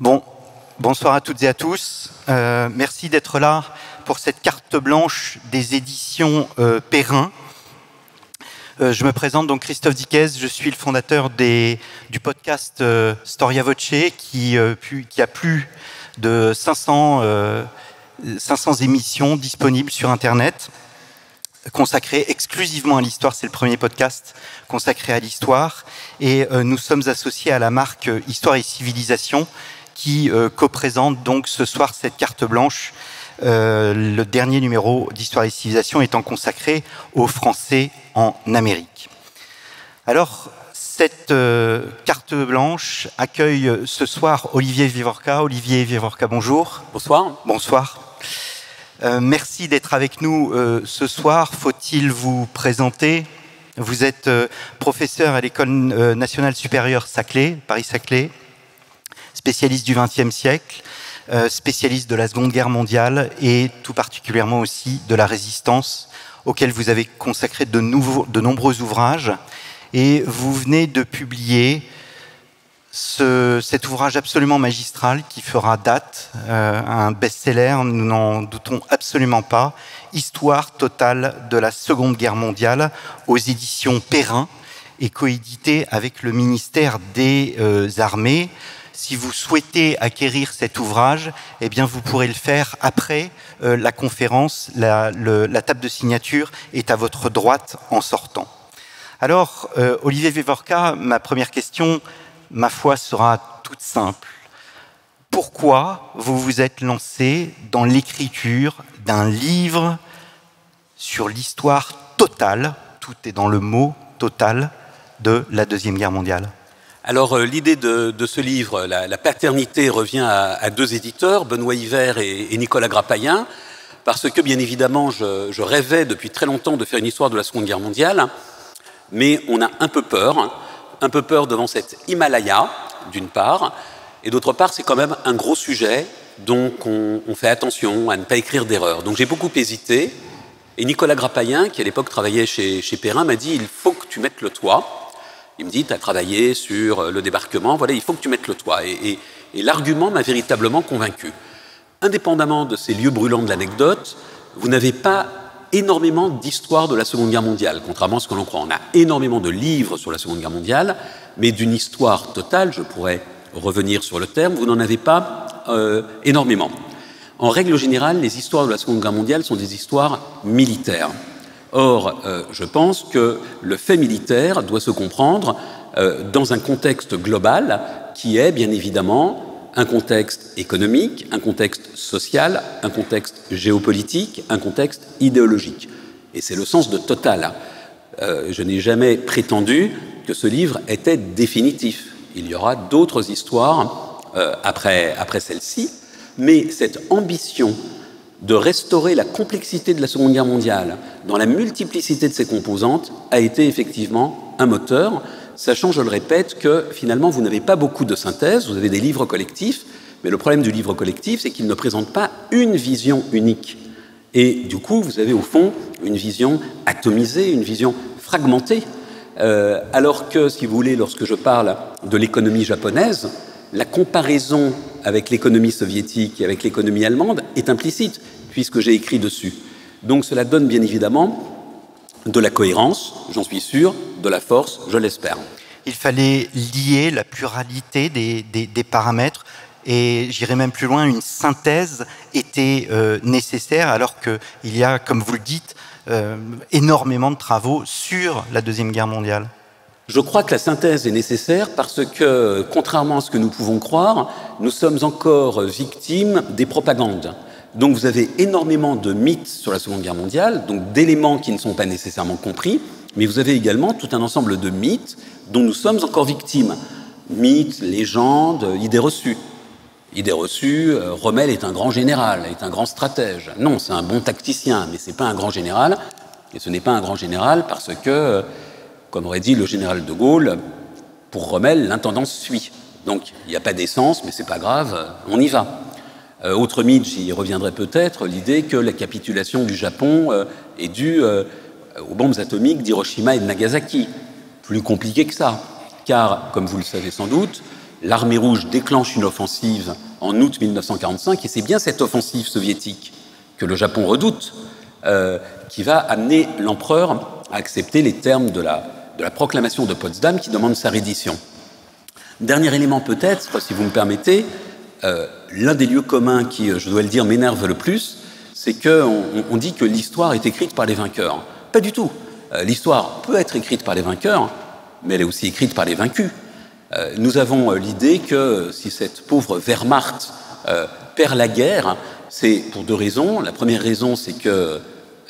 Bon, bonsoir à toutes et à tous. Merci d'être là pour cette carte blanche des éditions Perrin. Je me présente donc Christophe Dickès, je suis le fondateur du podcast Storia Voce qui a plus de 500 émissions disponibles sur Internet, consacré exclusivement à l'histoire. C'est le premier podcast consacré à l'histoire. Et nous sommes associés à la marque Histoire et Civilisation qui co-présente donc ce soir cette carte blanche. Le dernier numéro d'Histoire et Civilisation étant consacré aux Français en Amérique. Alors, cette carte blanche accueille ce soir Olivier Vivorca. Olivier Vivorca, bonjour. Bonsoir. Bonsoir. Merci d'être avec nous ce soir. Faut-il vous présenter? Vous êtes professeur à l'École nationale supérieure Saclay, Paris-Saclay, spécialiste du XXe siècle, spécialiste de la Seconde Guerre mondiale et tout particulièrement aussi de la Résistance, auquel vous avez consacré de nombreux ouvrages. Et vous venez de publier cet ouvrage absolument magistral qui fera date, un best-seller, nous n'en doutons absolument pas, Histoire totale de la Seconde Guerre mondiale, aux éditions Perrin et coédité avec le ministère des Armées. Si vous souhaitez acquérir cet ouvrage, eh bien vous pourrez le faire après la conférence. La table de signature est à votre droite en sortant. Alors, Olivier Vivorca, ma première question, ma foi, sera toute simple. Pourquoi vous vous êtes lancé dans l'écriture d'un livre sur l'histoire totale, tout est dans le mot total, de la Deuxième Guerre mondiale ? Alors, l'idée de ce livre, la paternité revient à deux éditeurs, Benoît Yver et Nicolas Grappayen, parce que, bien évidemment, je rêvais depuis très longtemps de faire une histoire de la Seconde Guerre mondiale, mais on a un peu peur devant cet Himalaya, d'une part, et d'autre part, c'est quand même un gros sujet, donc on fait attention à ne pas écrire d'erreurs. Donc j'ai beaucoup hésité, et Nicolas Grappayen, qui à l'époque travaillait chez Perrin, m'a dit « il faut que tu mettes le toit ». Il me dit, tu as travaillé sur le débarquement, voilà, il faut que tu mettes le toit. Et l'argument m'a véritablement convaincu. Indépendamment de ces lieux brûlants de l'anecdote, vous n'avez pas énormément d'histoire de la Seconde Guerre mondiale, contrairement à ce que l'on croit. On a énormément de livres sur la Seconde Guerre mondiale, mais d'une histoire totale, je pourrais revenir sur le terme, vous n'en avez pas énormément. En règle générale, les histoires de la Seconde Guerre mondiale sont des histoires militaires. Or, je pense que le fait militaire doit se comprendre dans un contexte global qui est, bien évidemment, un contexte économique, un contexte social, un contexte géopolitique, un contexte idéologique. Et c'est le sens de Total. Je n'ai jamais prétendu que ce livre était définitif. Il y aura d'autres histoires après celle-ci, mais cette ambition de restaurer la complexité de la Seconde Guerre mondiale dans la multiplicité de ses composantes a été effectivement un moteur, sachant, je le répète, que finalement vous n'avez pas beaucoup de synthèse, vous avez des livres collectifs, mais le problème du livre collectif, c'est qu'il ne présente pas une vision unique. Et du coup, vous avez au fond une vision atomisée, une vision fragmentée, alors que, si vous voulez, lorsque je parle de l'économie japonaise, la comparaison avec l'économie soviétique et avec l'économie allemande est implicite, puisque j'ai écrit dessus. Donc cela donne bien évidemment de la cohérence, j'en suis sûr, de la force, je l'espère. Il fallait lier la pluralité des paramètres, et j'irai même plus loin, une synthèse était nécessaire, alors qu'il y a, comme vous le dites, énormément de travaux sur la Deuxième Guerre mondiale. Je crois que la synthèse est nécessaire parce que, contrairement à ce que nous pouvons croire, nous sommes encore victimes des propagandes. Donc vous avez énormément de mythes sur la Seconde Guerre mondiale, donc d'éléments qui ne sont pas nécessairement compris, mais vous avez également tout un ensemble de mythes dont nous sommes encore victimes. Mythes, légendes, idées reçues. Idées reçues, Rommel est un grand général, est un grand stratège. Non, c'est un bon tacticien, mais ce n'est pas un grand général. Et ce n'est pas un grand général parce que, comme aurait dit le général de Gaulle, pour Rommel, l'intendance suit. Donc, il n'y a pas d'essence, mais c'est pas grave, on y va. Autre mythe, j'y reviendrai peut-être, l'idée que la capitulation du Japon est due aux bombes atomiques d'Hiroshima et de Nagasaki. Plus compliqué que ça, car, comme vous le savez sans doute, l'armée rouge déclenche une offensive en août 1945, et c'est bien cette offensive soviétique que le Japon redoute, qui va amener l'empereur à accepter les termes de la proclamation de Potsdam qui demande sa reddition. Dernier élément peut-être, si vous me permettez, l'un des lieux communs qui, je dois le dire, m'énerve le plus, c'est qu'on dit que l'histoire est écrite par les vainqueurs. Pas du tout. L'histoire peut être écrite par les vainqueurs, mais elle est aussi écrite par les vaincus. Nous avons l'idée que si cette pauvre Wehrmacht perd la guerre, c'est pour deux raisons. La première raison, c'est que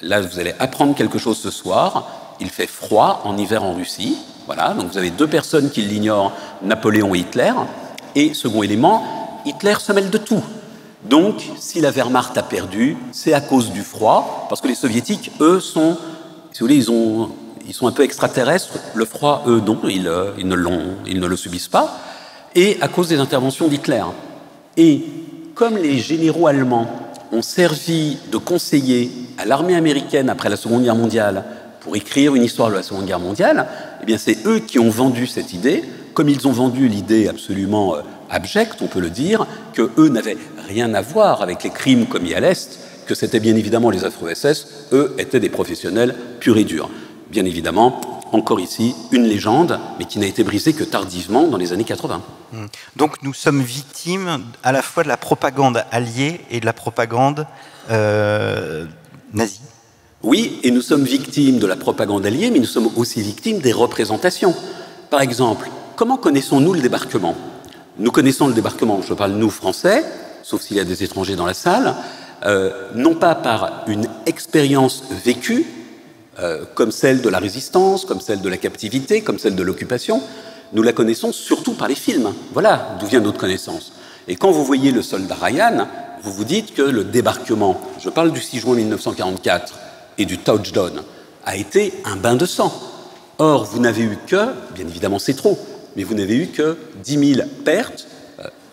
là, vous allez apprendre quelque chose ce soir. Il fait froid en hiver en Russie. Voilà, donc vous avez deux personnes qui l'ignorent, Napoléon et Hitler. Et second élément, Hitler se mêle de tout. Donc, si la Wehrmacht a perdu, c'est à cause du froid, parce que les Soviétiques, eux, sont, si vous voulez, ils sont un peu extraterrestres. Le froid, eux, non, ils ne le subissent pas. Et à cause des interventions d'Hitler. Et comme les généraux allemands ont servi de conseillers à l'armée américaine après la Seconde Guerre mondiale pour écrire une histoire de la Seconde Guerre mondiale, eh bien c'est eux qui ont vendu cette idée, comme ils ont vendu l'idée absolument abjecte, on peut le dire, que eux n'avaient rien à voir avec les crimes commis à l'Est, que c'était bien évidemment les Afro-SS, eux étaient des professionnels purs et durs. Bien évidemment, encore ici, une légende, mais qui n'a été brisée que tardivement dans les années 80. Donc nous sommes victimes à la fois de la propagande alliée et de la propagande nazie. Oui, et nous sommes victimes de la propagande alliée, mais nous sommes aussi victimes des représentations. Par exemple, comment connaissons-nous le débarquement? Nous connaissons le débarquement, je parle nous Français, sauf s'il y a des étrangers dans la salle, non pas par une expérience vécue, comme celle de la résistance, comme celle de la captivité, comme celle de l'occupation. Nous la connaissons surtout par les films. Voilà d'où vient notre connaissance. Et quand vous voyez le soldat Ryan, vous vous dites que le débarquement, je parle du 6 juin 1944 et du touchdown, a été un bain de sang. Or, vous n'avez eu que, bien évidemment c'est trop, mais vous n'avez eu que 10 000 pertes,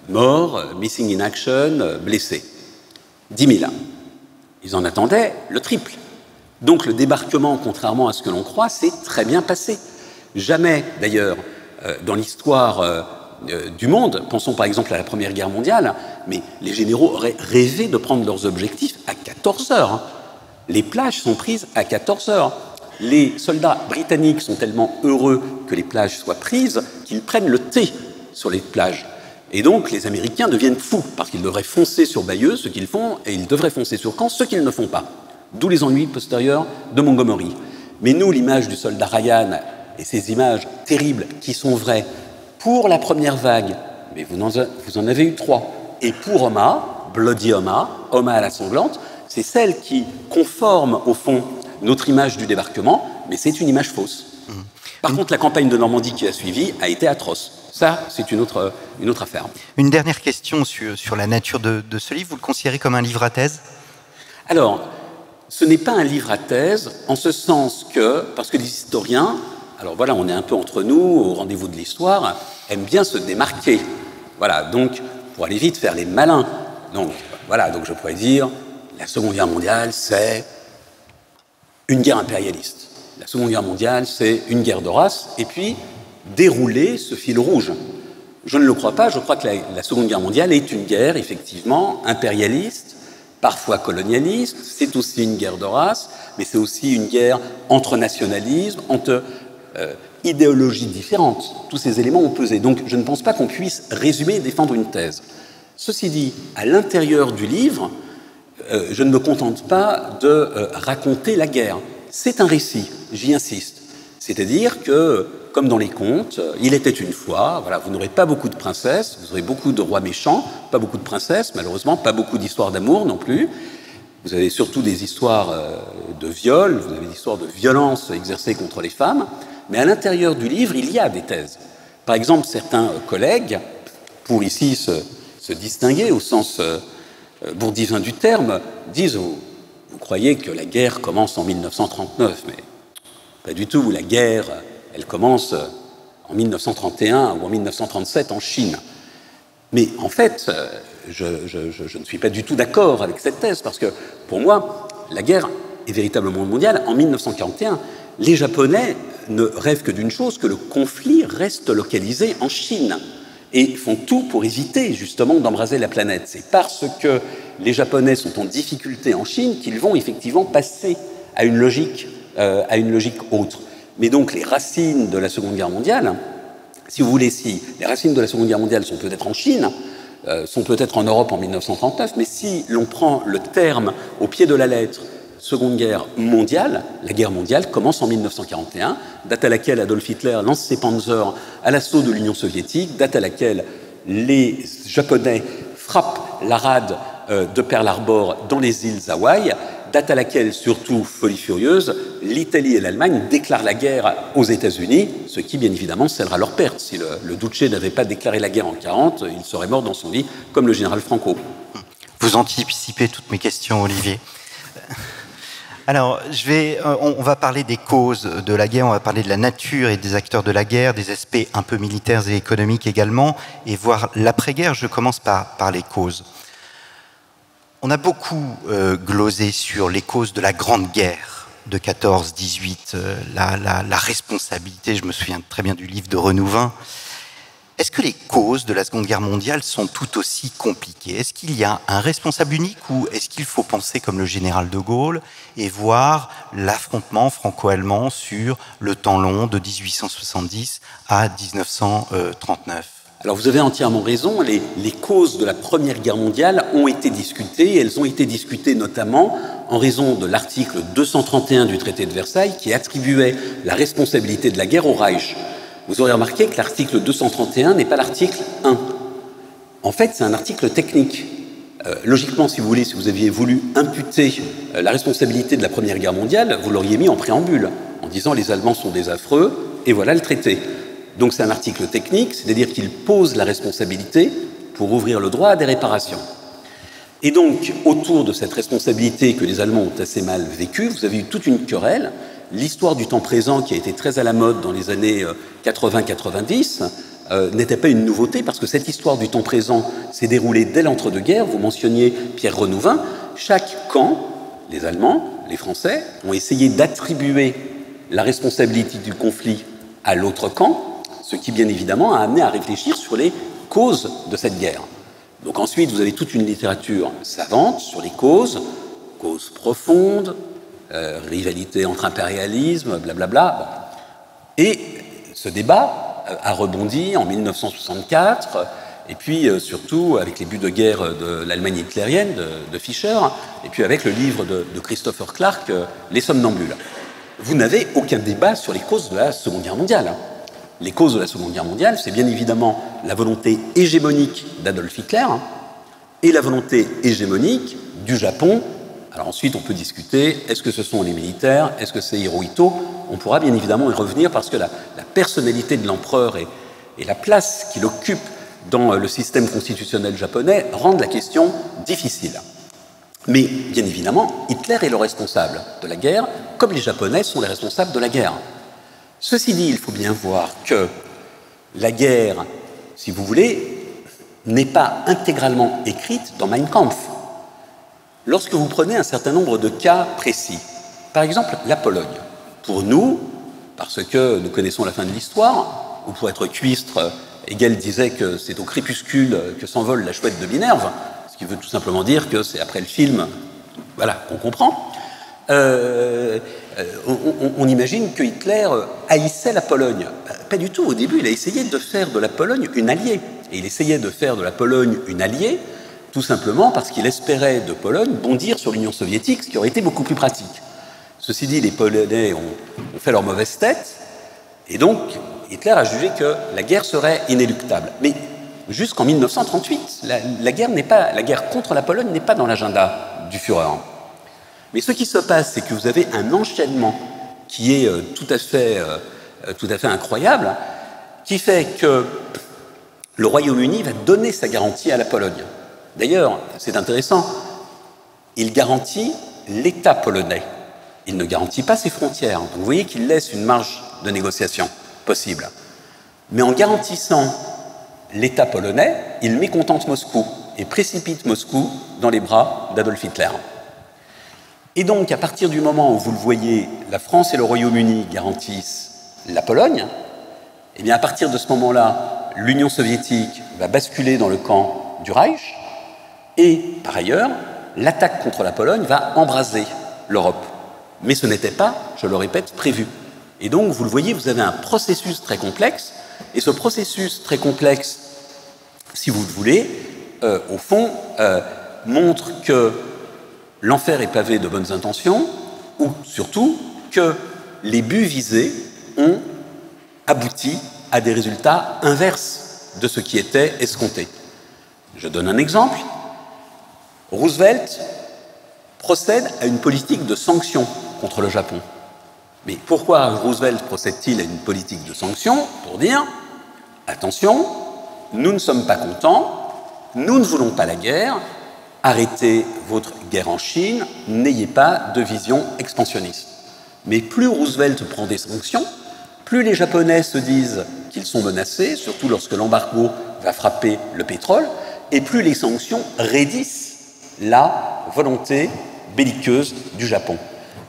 morts, missing in action, blessés. 10 000. Ils en attendaient le triple. Donc le débarquement, contrairement à ce que l'on croit, s'est très bien passé. Jamais, d'ailleurs, dans l'histoire du monde, pensons par exemple à la Première Guerre mondiale, mais les généraux auraient rêvé de prendre leurs objectifs à 14 heures. Les plages sont prises à 14 heures. Les soldats britanniques sont tellement heureux que les plages soient prises qu'ils prennent le thé sur les plages. Et donc les Américains deviennent fous, parce qu'ils devraient foncer sur Bayeux, ce qu'ils font, et ils devraient foncer sur Caen, ce qu'ils ne font pas. D'où les ennuis postérieurs de Montgomery. Mais nous, l'image du soldat Ryan et ces images terribles qui sont vraies pour la première vague, mais vous en avez eu 3. Et pour Homa, Bloody Homa, Homa à la sanglante, c'est celle qui conforme au fond notre image du débarquement, mais c'est une image fausse. Par contre, la campagne de Normandie qui a suivi a été atroce. Ça, c'est une autre affaire. Une dernière question sur la nature de ce livre. Vous le considérez comme un livre à thèse? Alors, ce n'est pas un livre à thèse, en ce sens que, parce que les historiens, alors voilà, on est un peu entre nous, au rendez-vous de l'histoire, aiment bien se démarquer. Voilà, donc, pour aller vite, faire les malins. Donc, voilà, donc je pourrais dire, la Seconde Guerre mondiale, c'est une guerre impérialiste. La Seconde Guerre mondiale, c'est une guerre de race, et puis dérouler ce fil rouge. Je ne le crois pas, je crois que la Seconde Guerre mondiale est une guerre, effectivement, impérialiste, parfois colonialiste, c'est aussi une guerre de race, mais c'est aussi une guerre entre nationalismes, entre idéologies différentes. Tous ces éléments ont pesé. Donc je ne pense pas qu'on puisse résumer et défendre une thèse. Ceci dit, à l'intérieur du livre, je ne me contente pas de raconter la guerre. C'est un récit, j'y insiste. C'est-à-dire que, comme dans les contes, il était une fois, voilà, vous n'aurez pas beaucoup de princesses, vous aurez beaucoup de rois méchants, pas beaucoup de princesses, malheureusement, pas beaucoup d'histoires d'amour non plus. Vous avez surtout des histoires de viol, vous avez des histoires de violence exercées contre les femmes, mais à l'intérieur du livre, il y a des thèses. Par exemple, certains collègues, pour ici se distinguer au sens bourdieuin du terme, disent vous croyez que la guerre commence en 1939, mais pas du tout. La guerre, elle commence en 1931 ou en 1937 en Chine. Mais en fait, je ne suis pas du tout d'accord avec cette thèse, parce que pour moi, la guerre est véritablement mondiale. En 1941, les Japonais ne rêvent que d'une chose, que le conflit reste localisé en Chine. et font tout pour éviter justement d'embraser la planète. C'est parce que les Japonais sont en difficulté en Chine qu'ils vont effectivement passer à une logique autre. Mais donc les racines de la Seconde Guerre mondiale, si vous voulez, si les racines de la Seconde Guerre mondiale sont peut-être en Chine, sont peut-être en Europe en 1939, mais si l'on prend le terme au pied de la lettre, Seconde Guerre mondiale, la guerre mondiale commence en 1941, date à laquelle Adolf Hitler lance ses panzers à l'assaut de l'Union soviétique, date à laquelle les Japonais frappent la rade de Pearl Harbor dans les îles Hawaï, date à laquelle, surtout, folie furieuse, l'Italie et l'Allemagne déclarent la guerre aux États-Unis, ce qui, bien évidemment, scellera leur perte. Si le Duce n'avait pas déclaré la guerre en 1940, il serait mort dans son lit, comme le général Franco. Vous anticipez toutes mes questions, Olivier. Alors, on va parler des causes de la guerre, on va parler de la nature et des acteurs de la guerre, des aspects un peu militaires et économiques également, et voir l'après-guerre. Je commence par les causes. On a beaucoup glosé sur les causes de la Grande Guerre de 14-18, la responsabilité, je me souviens très bien du livre de Renouvin. Est-ce que les causes de la Seconde Guerre mondiale sont tout aussi compliquées? Est-ce qu'il y a un responsable unique ou est-ce qu'il faut penser comme le général de Gaulle et voir l'affrontement franco-allemand sur le temps long de 1870 à 1939? Alors vous avez entièrement raison, les causes de la Première Guerre mondiale ont été discutées, elles ont été discutées notamment en raison de l'article 231 du traité de Versailles qui attribuait la responsabilité de la guerre au Reich. Vous aurez remarqué que l'article 231 n'est pas l'article 1. En fait, c'est un article technique. Logiquement, si vous voulez, si vous aviez voulu imputer la responsabilité de la Première Guerre mondiale, vous l'auriez mis en préambule, en disant les Allemands sont des affreux, et voilà le traité. Donc c'est un article technique, c'est-à-dire qu'il pose la responsabilité pour ouvrir le droit à des réparations. Et donc, autour de cette responsabilité que les Allemands ont assez mal vécue, vous avez eu toute une querelle. L'histoire du temps présent, qui a été très à la mode dans les années 80-90, n'était pas une nouveauté, parce que cette histoire du temps présent s'est déroulée dès l'entre-deux-guerres. Vous mentionniez Pierre Renouvin. Chaque camp, les Allemands, les Français, ont essayé d'attribuer la responsabilité du conflit à l'autre camp, ce qui, bien évidemment, a amené à réfléchir sur les causes de cette guerre. Donc ensuite, vous avez toute une littérature savante sur les causes profondes, rivalité entre impérialisme, blablabla. Et ce débat a rebondi en 1964, et puis surtout avec les buts de guerre de l'Allemagne hitlérienne, de Fischer, et puis avec le livre de Christopher Clark, Les Somnambules. Vous n'avez aucun débat sur les causes de la Seconde Guerre mondiale. Les causes de la Seconde Guerre mondiale, c'est bien évidemment la volonté hégémonique d'Adolf Hitler et la volonté hégémonique du Japon. Alors ensuite, on peut discuter, est-ce que ce sont les militaires, est-ce que c'est Hirohito? On pourra bien évidemment y revenir parce que la personnalité de l'empereur et la place qu'il occupe dans le système constitutionnel japonais rendent la question difficile. Mais bien évidemment, Hitler est le responsable de la guerre, comme les Japonais sont les responsables de la guerre. Ceci dit, il faut bien voir que la guerre, si vous voulez, n'est pas intégralement écrite dans Mein Kampf. Lorsque vous prenez un certain nombre de cas précis, par exemple la Pologne, pour nous, parce que nous connaissons la fin de l'histoire, ou pour être cuistre, Hegel disait que c'est au crépuscule que s'envole la chouette de Minerve, ce qui veut tout simplement dire que c'est après le film, voilà, qu'on comprend. On imagine que Hitler haïssait la Pologne. Pas du tout. Au début, il a essayé de faire de la Pologne une alliée. Et il essayait de faire de la Pologne une alliée tout simplement parce qu'il espérait de Pologne bondir sur l'Union soviétique, ce qui aurait été beaucoup plus pratique. Ceci dit, les Polonais ont fait leur mauvaise tête, et donc Hitler a jugé que la guerre serait inéluctable. Mais jusqu'en 1938, la guerre contre la Pologne n'est pas dans l'agenda du Führer. Mais ce qui se passe, c'est que vous avez un enchaînement qui est tout à fait incroyable, qui fait que le Royaume-Uni va donner sa garantie à la Pologne. D'ailleurs, c'est intéressant, il garantit l'État polonais. Il ne garantit pas ses frontières. Donc vous voyez qu'il laisse une marge de négociation possible. Mais en garantissant l'État polonais, il mécontente Moscou et précipite Moscou dans les bras d'Adolf Hitler. Et donc, à partir du moment où, vous le voyez, la France et le Royaume-Uni garantissent la Pologne, eh bien, à partir de ce moment-là, l'Union soviétique va basculer dans le camp du Reich, et par ailleurs, l'attaque contre la Pologne va embraser l'Europe. Mais ce n'était pas, je le répète, prévu. Et donc, vous le voyez, vous avez un processus très complexe, et ce processus très complexe, si vous le voulez, au fond, montre que l'enfer est pavé de bonnes intentions, ou surtout que les buts visés ont abouti à des résultats inverses de ce qui était escompté. Je donne un exemple. Roosevelt procède à une politique de sanctions contre le Japon. Mais pourquoi Roosevelt procède-t-il à une politique de sanctions? Pour dire, attention, nous ne sommes pas contents, nous ne voulons pas la guerre, arrêtez votre guerre en Chine, n'ayez pas de vision expansionniste. Mais plus Roosevelt prend des sanctions, plus les Japonais se disent qu'ils sont menacés, surtout lorsque l'embargo va frapper le pétrole, et plus les sanctions raidissent la volonté belliqueuse du Japon.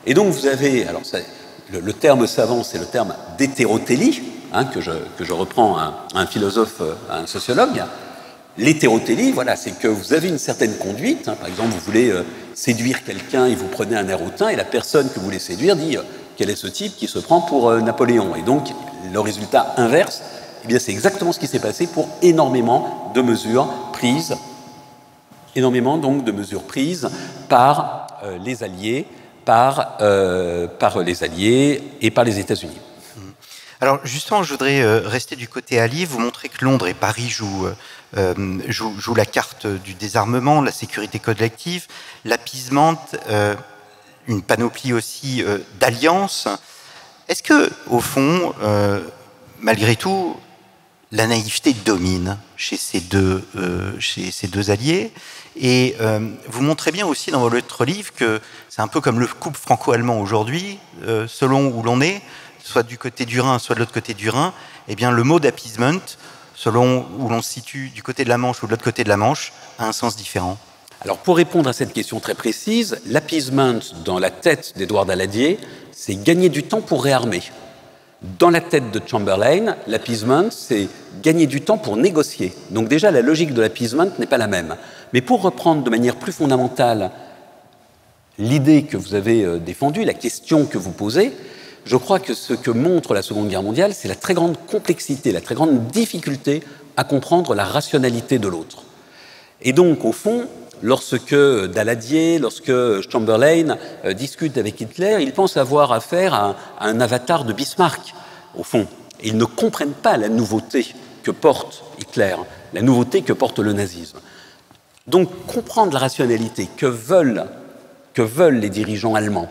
Et donc vous avez, alors le terme savant, c'est le terme d'hétérotélie, que je reprends à un philosophe, à un sociologue. L'hétérotélie, voilà, c'est que vous avez une certaine conduite. Par exemple, vous voulez séduire quelqu'un et vous prenez un air hautain, et la personne que vous voulez séduire dit quel est ce type qui se prend pour Napoléon. Et donc, le résultat inverse, eh bien, c'est exactement ce qui s'est passé pour énormément de mesures prises, par les Alliés, par les Alliés et par les États-Unis. Alors justement, je voudrais rester du côté allié. Vous montrez que Londres et Paris jouent la carte du désarmement, la sécurité collective, l'appeasement, une panoplie aussi d'alliances. Est-ce que, au fond, malgré tout, la naïveté domine chez ces deux alliés? Et vous montrez bien aussi dans votre livre que c'est un peu comme le couple franco-allemand aujourd'hui, selon où l'on est, soit du côté du Rhin, soit de l'autre côté du Rhin, eh bien le mot d'appeasement, selon où l'on se situe du côté de la Manche ou de l'autre côté de la Manche, a un sens différent. Alors pour répondre à cette question très précise, l'appeasement dans la tête d'Édouard Daladier, c'est gagner du temps pour réarmer. Dans la tête de Chamberlain, l'appeasement, c'est gagner du temps pour négocier. Donc déjà, la logique de l'appeasement n'est pas la même. Mais pour reprendre de manière plus fondamentale l'idée que vous avez défendue, la question que vous posez, je crois que ce que montre la Seconde Guerre mondiale, c'est la très grande complexité, la très grande difficulté à comprendre la rationalité de l'autre. Et donc, au fond, lorsque Daladier, lorsque Chamberlain discute avec Hitler, ils pensent avoir affaire à un avatar de Bismarck, au fond. Et ils ne comprennent pas la nouveauté que porte Hitler, la nouveauté que porte le nazisme. Donc, comprendre la rationalité que veulent les dirigeants allemands,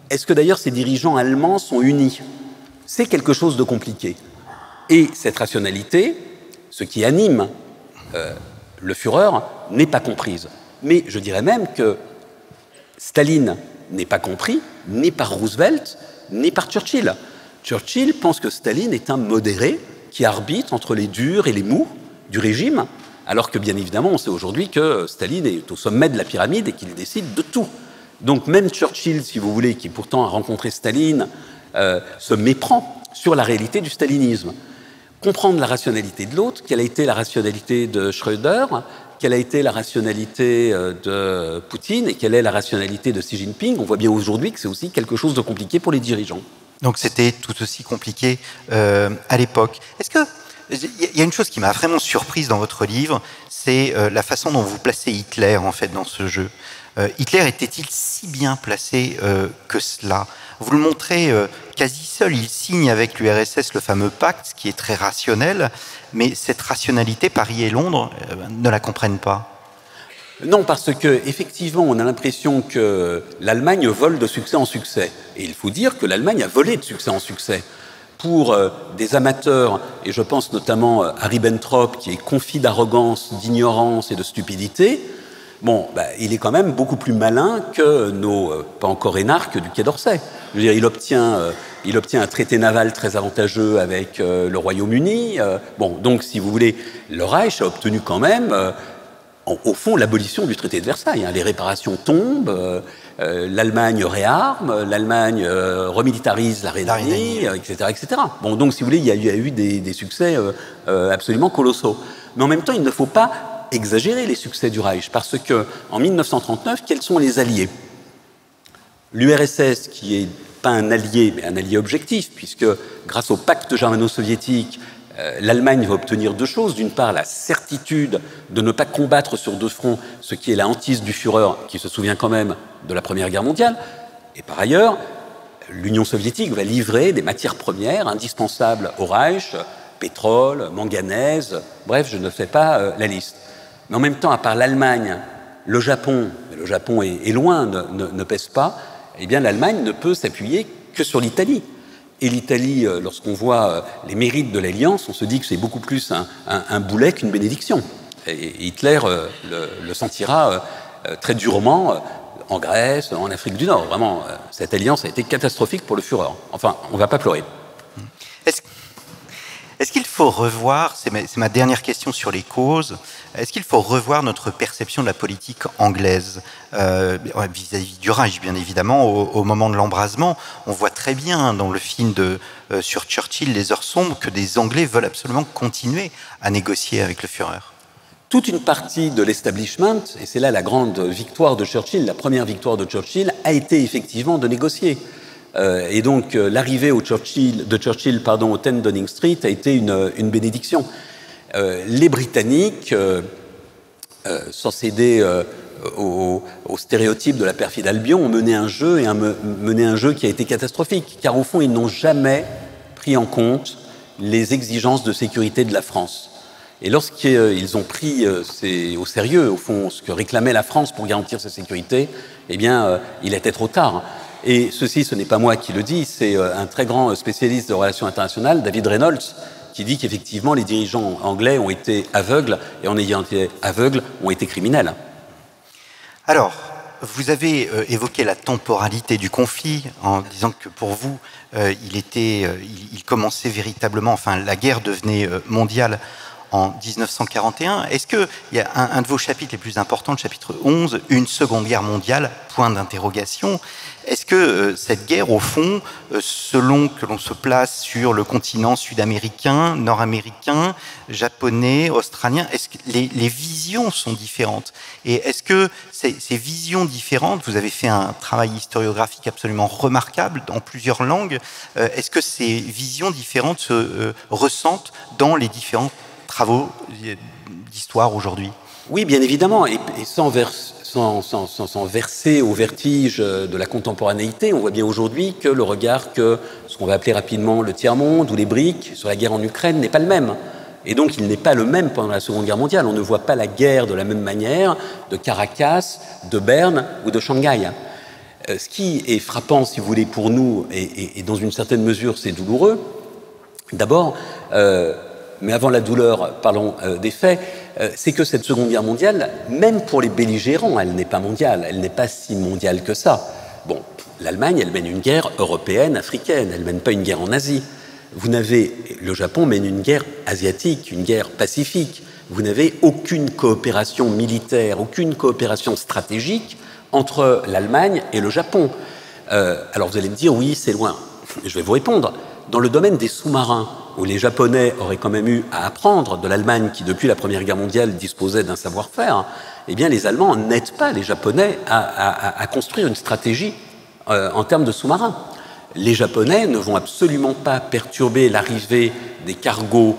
est-ce que d'ailleurs ces dirigeants allemands sont unis? C'est quelque chose de compliqué. Et cette rationalité, ce qui anime le Führer, n'est pas comprise. Mais je dirais même que Staline n'est pas compris, ni par Roosevelt, ni par Churchill. Churchill pense que Staline est un modéré qui arbitre entre les durs et les mous du régime, alors que bien évidemment on sait aujourd'hui que Staline est au sommet de la pyramide et qu'il décide de tout. Donc même Churchill, si vous voulez, qui pourtant a rencontré Staline, se méprend sur la réalité du stalinisme. Comprendre la rationalité de l'autre, quelle a été la rationalité de Schröder, quelle a été la rationalité de Poutine et quelle est la rationalité de Xi Jinping, on voit bien aujourd'hui que c'est aussi quelque chose de compliqué pour les dirigeants. Donc c'était tout aussi compliqué à l'époque. Est-ce que il y a une chose qui m'a vraiment surprise dans votre livre, c'est la façon dont vous placez Hitler en fait dans ce jeu. Hitler était-il si bien placé que cela? Vous le montrez quasi seul, il signe avec l'URSS le fameux pacte, qui est très rationnel, mais cette rationalité, Paris et Londres ne la comprennent pas. Non, parce que effectivement, on a l'impression que l'Allemagne vole de succès en succès. Et il faut dire que l'Allemagne a volé de succès en succès. Pour des amateurs, et je pense notamment à Ribbentrop, qui est confit d'arrogance, d'ignorance et de stupidité, bon, il est quand même beaucoup plus malin que nos, pas encore énarques, du Quai d'Orsay. Je veux dire, il obtient un traité naval très avantageux avec le Royaume-Uni. Bon, donc, si vous voulez, le Reich a obtenu quand même au fond, l'abolition du traité de Versailles. Les réparations tombent, l'Allemagne réarme, l'Allemagne remilitarise la Rhénanie, etc., etc. Bon, donc, si vous voulez, il y a eu des succès absolument colossaux. Mais en même temps, il ne faut pas exagérer les succès du Reich, parce que en 1939, quels sont les alliés? L'URSS, qui est pas un allié, mais un allié objectif, puisque grâce au pacte germano-soviétique, l'Allemagne va obtenir deux choses. D'une part, la certitude de ne pas combattre sur deux fronts, ce qui est la hantise du Führer, qui se souvient quand même de la Première Guerre mondiale. Et par ailleurs, l'Union soviétique va livrer des matières premières indispensables au Reich, pétrole, manganèse, bref, je ne fais pas la liste. Mais en même temps, à part l'Allemagne, le Japon est loin, ne pèse pas, eh bien l'Allemagne ne peut s'appuyer que sur l'Italie. Et l'Italie, lorsqu'on voit les mérites de l'Alliance, on se dit que c'est beaucoup plus un boulet qu'une bénédiction. Et Hitler le sentira très durement en Grèce, en Afrique du Nord. Vraiment, cette alliance a été catastrophique pour le Führer. Enfin, on ne va pas pleurer. Est-ce qu'il faut revoir, c'est ma dernière question sur les causes, est-ce qu'il faut revoir notre perception de la politique anglaise vis-à-vis du Reich, bien évidemment, au moment de l'embrasement? On voit très bien dans le film sur Churchill, Les Heures sombres, que des Anglais veulent absolument continuer à négocier avec le Führer. Toute une partie de l'establishment, et c'est là la grande victoire de Churchill, la première victoire de Churchill, a été effectivement de négocier. Et donc l'arrivée de Churchill au 10 Downing Street a été une bénédiction. Les Britanniques, sans céder au stéréotype de la perfide Albion, ont mené un jeu qui a été catastrophique, car au fond ils n'ont jamais pris en compte les exigences de sécurité de la France. Et lorsqu'ils ont pris au sérieux, au fond, ce que réclamait la France pour garantir sa sécurité, eh bien, il était trop tard. Et ceci, ce n'est pas moi qui le dis, c'est un très grand spécialiste de relations internationales, David Reynolds, qui dit qu'effectivement, les dirigeants anglais ont été aveugles, et en ayant été aveugles, ont été criminels. Alors, vous avez évoqué la temporalité du conflit en disant que pour vous, il commençait véritablement, enfin, la guerre devenait mondiale en 1941. Est-ce qu'il y a un de vos chapitres les plus importants, le chapitre 11, une seconde guerre mondiale, point d'interrogation. Est-ce que cette guerre, au fond, selon que l'on se place sur le continent sud-américain, nord-américain, japonais, australien, est-ce que les visions sont différentes? Et est-ce que ces visions différentes, vous avez fait un travail historiographique absolument remarquable dans plusieurs langues, est-ce que ces visions différentes se ressentent dans les différents travaux d'histoire aujourd'hui? Oui, bien évidemment, et sans verser au vertige de la contemporanéité, on voit bien aujourd'hui que le regard que ce qu'on va appeler rapidement le tiers-monde ou les BRIC sur la guerre en Ukraine n'est pas le même. Et donc il n'est pas le même pendant la Seconde Guerre mondiale. On ne voit pas la guerre de la même manière de Caracas, de Berne ou de Shanghai. Ce qui est frappant, si vous voulez, pour nous, et dans une certaine mesure c'est douloureux, d'abord, mais avant la douleur, parlons des faits, c'est que cette Seconde Guerre mondiale, même pour les belligérants, elle n'est pas mondiale, elle n'est pas si mondiale que ça. Bon, l'Allemagne, elle mène une guerre européenne, africaine, elle ne mène pas une guerre en Asie. Le Japon mène une guerre asiatique, une guerre pacifique. Vous n'avez aucune coopération militaire, aucune coopération stratégique entre l'Allemagne et le Japon. Alors vous allez me dire, oui, c'est loin. Je vais vous répondre. Dans le domaine des sous-marins, où les Japonais auraient quand même eu à apprendre de l'Allemagne qui, depuis la Première Guerre mondiale, disposait d'un savoir-faire, eh bien, les Allemands n'aident pas les Japonais à construire une stratégie en termes de sous-marins. Les Japonais ne vont absolument pas perturber l'arrivée des cargos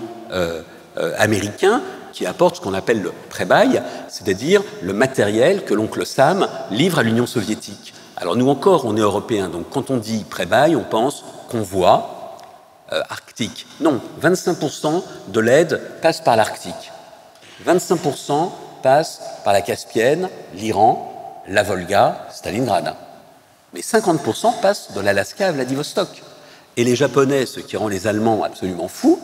américains qui apportent ce qu'on appelle le pré-bail, c'est-à-dire le matériel que l'oncle Sam livre à l'Union soviétique. Alors nous encore, on est européens, donc quand on dit pré-bail, on pense convoi, arctique. Non, 25% de l'aide passe par l'Arctique. 25% passe par la Caspienne, l'Iran, la Volga, Stalingrad. Mais 50% passe de l'Alaska à Vladivostok. Et les Japonais, ce qui rend les Allemands absolument fous,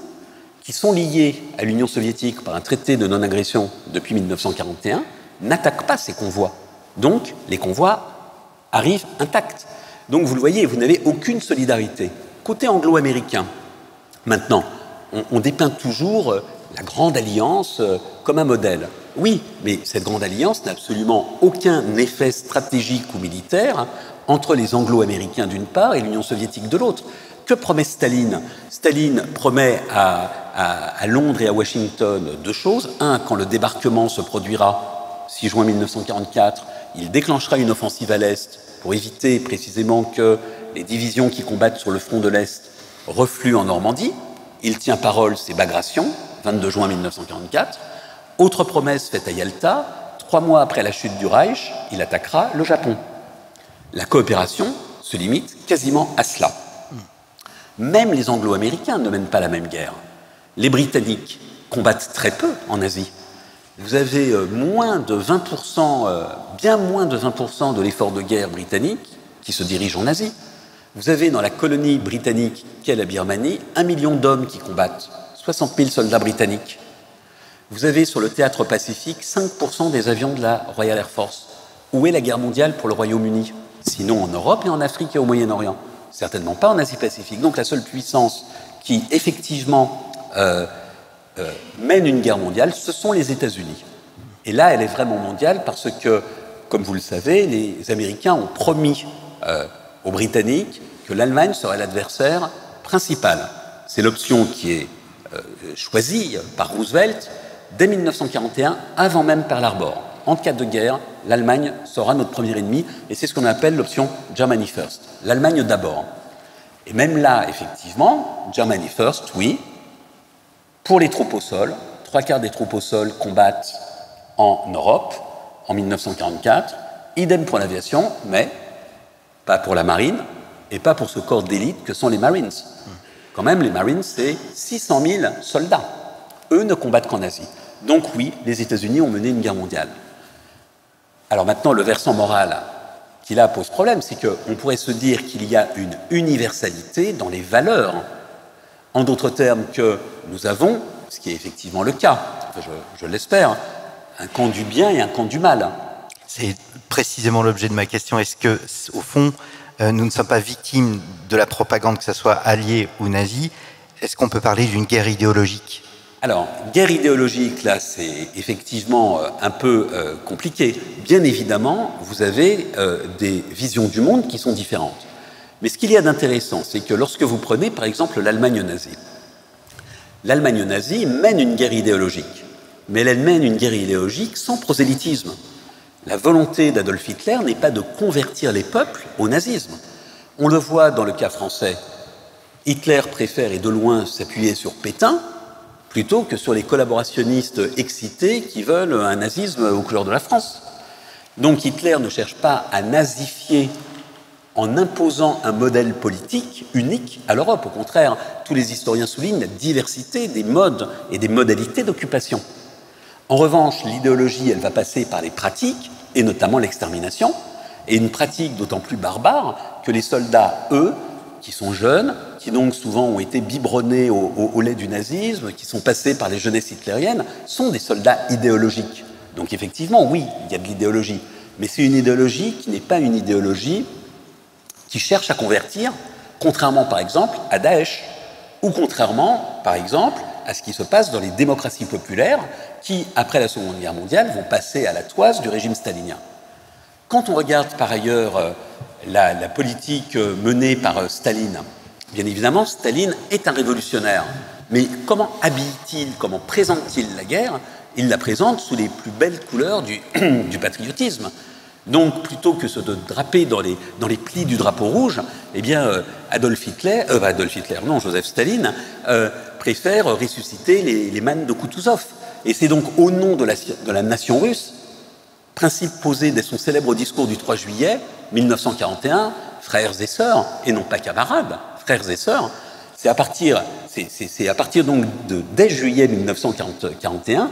qui sont liés à l'Union soviétique par un traité de non-agression depuis 1941, n'attaquent pas ces convois. Donc, les convois arrivent intacts. Donc, vous le voyez, vous n'avez aucune solidarité. Côté anglo-américain, maintenant, on dépeint toujours la Grande Alliance comme un modèle. Oui, mais cette Grande Alliance n'a absolument aucun effet stratégique ou militaire entre les Anglo-Américains d'une part et l'Union soviétique de l'autre. Que promet Staline? Staline promet à Londres et à Washington deux choses. Un, quand le débarquement se produira, 6 juin 1944, il déclenchera une offensive à l'Est pour éviter précisément que les divisions qui combattent sur le front de l'Est refluent en Normandie. Il tient parole, c'est Bagration, 22 juin 1944. Autre promesse faite à Yalta, 3 mois après la chute du Reich, il attaquera le Japon. La coopération se limite quasiment à cela. Même les Anglo-Américains ne mènent pas la même guerre. Les Britanniques combattent très peu en Asie. Vous avez moins de 20%, bien moins de 20% de l'effort de guerre britannique qui se dirige en Asie. Vous avez dans la colonie britannique qu'est la Birmanie 1 million d'hommes qui combattent, 60 000 soldats britanniques. Vous avez sur le théâtre pacifique 5% des avions de la Royal Air Force. Où est la guerre mondiale pour le Royaume-Uni? Sinon en Europe et en Afrique et au Moyen-Orient. Certainement pas en Asie-Pacifique. Donc la seule puissance qui effectivement mène une guerre mondiale, ce sont les États-Unis. Et là, elle est vraiment mondiale parce que, comme vous le savez, les Américains ont promis aux Britanniques que l'Allemagne serait l'adversaire principal. C'est l'option qui est choisie par Roosevelt dès 1941, avant même Pearl Harbor. En cas de guerre, l'Allemagne sera notre premier ennemi, et c'est ce qu'on appelle l'option Germany First, l'Allemagne d'abord. Et même là, effectivement, Germany First, oui, pour les troupes au sol, 3/4 des troupes au sol combattent en Europe, en 1944, idem pour l'aviation, mais pas pour la marine, et pas pour ce corps d'élite que sont les Marines. Quand même, les Marines, c'est 600 000 soldats. Eux ne combattent qu'en Asie. Donc oui, les États-Unis ont mené une guerre mondiale. Alors maintenant, le versant moral qui là pose problème, c'est qu'on pourrait se dire qu'il y a une universalité dans les valeurs. En d'autres termes, que nous avons, ce qui est effectivement le cas, enfin, je l'espère, un camp du bien et un camp du mal. C'est précisément l'objet de ma question. Est-ce que, au fond, nous ne sommes pas victimes de la propagande, que ce soit alliée ou nazie? Est-ce qu'on peut parler d'une guerre idéologique? Alors, guerre idéologique, là, c'est effectivement un peu compliqué. Bien évidemment, vous avez des visions du monde qui sont différentes. Mais ce qu'il y a d'intéressant, c'est que lorsque vous prenez, par exemple, l'Allemagne nazie mène une guerre idéologique. Mais elle mène une guerre idéologique sans prosélytisme. La volonté d'Adolf Hitler n'est pas de convertir les peuples au nazisme. On le voit dans le cas français. Hitler préfère, et de loin, s'appuyer sur Pétain, plutôt que sur les collaborationnistes excités qui veulent un nazisme aux couleurs de la France. Donc Hitler ne cherche pas à nazifier en imposant un modèle politique unique à l'Europe. Au contraire, tous les historiens soulignent la diversité des modes et des modalités d'occupation. En revanche, l'idéologie, elle va passer par les pratiques, et notamment l'extermination, et une pratique d'autant plus barbare que les soldats, eux, qui sont jeunes, qui donc souvent ont été biberonnés au lait du nazisme, qui sont passés par les jeunesses hitlériennes, sont des soldats idéologiques. Donc effectivement, oui, il y a de l'idéologie, mais c'est une idéologie qui n'est pas une idéologie qui cherche à convertir, contrairement par exemple à Daesh, ou contrairement par exemple à ce qui se passe dans les démocraties populaires qui, après la Seconde Guerre mondiale, vont passer à la toise du régime stalinien. Quand on regarde par ailleurs la politique menée par Staline, bien évidemment, Staline est un révolutionnaire. Mais comment habille-t-il, comment présente-t-il la guerre? Il la présente sous les plus belles couleurs du patriotisme. Donc, plutôt que de draper dans les plis du drapeau rouge, eh bien, Joseph Staline préfère ressusciter les mannes de Koutouzov. Et c'est donc au nom de la nation russe, principe posé dès son célèbre discours du 3 juillet 1941, frères et sœurs, et non pas camarades, frères et sœurs, c'est à partir donc dès juillet 1941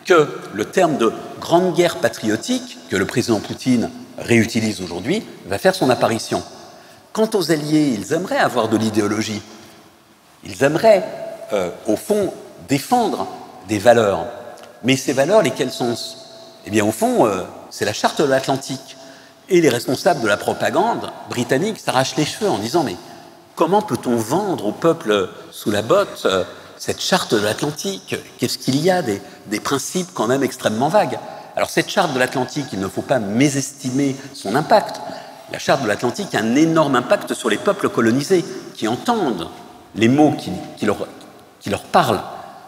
que le terme de grande guerre patriotique, que le président Poutine réutilise aujourd'hui, va faire son apparition. Quant aux Alliés, ils aimeraient avoir de l'idéologie. Ils aimeraient, au fond, défendre des valeurs. Mais ces valeurs, lesquelles sont? Eh bien, au fond, c'est la charte de l'Atlantique. Et les responsables de la propagande britannique s'arrachent les cheveux en disant « Mais comment peut-on vendre au peuple sous la botte cette charte de l'Atlantique, qu'est-ce qu'il y a des principes quand même extrêmement vagues. Alors cette charte de l'Atlantique, il ne faut pas mésestimer son impact. La charte de l'Atlantique a un énorme impact sur les peuples colonisés qui entendent les mots qui leur parlent,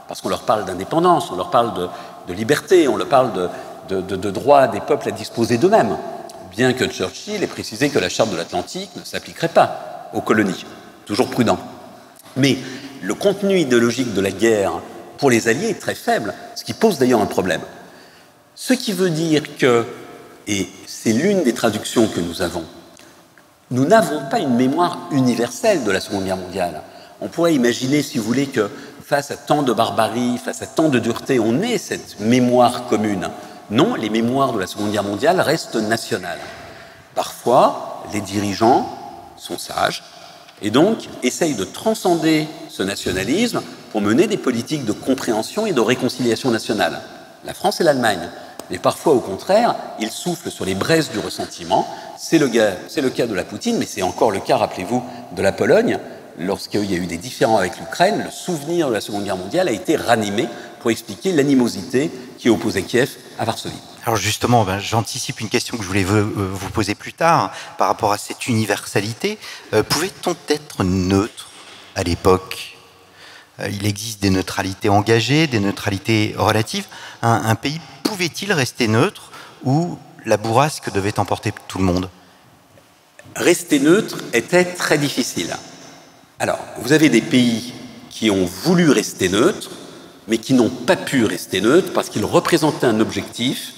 parce qu'on leur parle d'indépendance, on leur parle de liberté, on leur parle de droit des peuples à disposer d'eux-mêmes, bien que Churchill ait précisé que la charte de l'Atlantique ne s'appliquerait pas aux colonies, toujours prudent. Mais le contenu idéologique de la guerre pour les Alliés est très faible, ce qui pose d'ailleurs un problème. Ce qui veut dire que, et c'est l'une des traductions que nous avons, nous n'avons pas une mémoire universelle de la Seconde Guerre mondiale. On pourrait imaginer, si vous voulez, que face à tant de barbarie, face à tant de dureté, on ait cette mémoire commune. Non, les mémoires de la Seconde Guerre mondiale restent nationales. Parfois, les dirigeants sont sages et donc essayent de transcender ce nationalisme pour mener des politiques de compréhension et de réconciliation nationale. La France et l'Allemagne. Mais parfois, au contraire, ils soufflent sur les braises du ressentiment. C'est le cas de la Poutine, mais c'est encore le cas, rappelez-vous, de la Pologne. Lorsqu'il y a eu des différends avec l'Ukraine, le souvenir de la Seconde Guerre mondiale a été ranimé pour expliquer l'animosité qui opposait Kiev à Varsovie. Alors justement, j'anticipe une question que je voulais vous poser plus tard par rapport à cette universalité. Pouvait-on être neutre à l'époque ? Il existe des neutralités engagées, des neutralités relatives. Un pays pouvait-il rester neutre ou la bourrasque devait emporter tout le monde ? Rester neutre était très difficile. Alors, vous avez des pays qui ont voulu rester neutres, mais qui n'ont pas pu rester neutres parce qu'ils représentaient un objectif,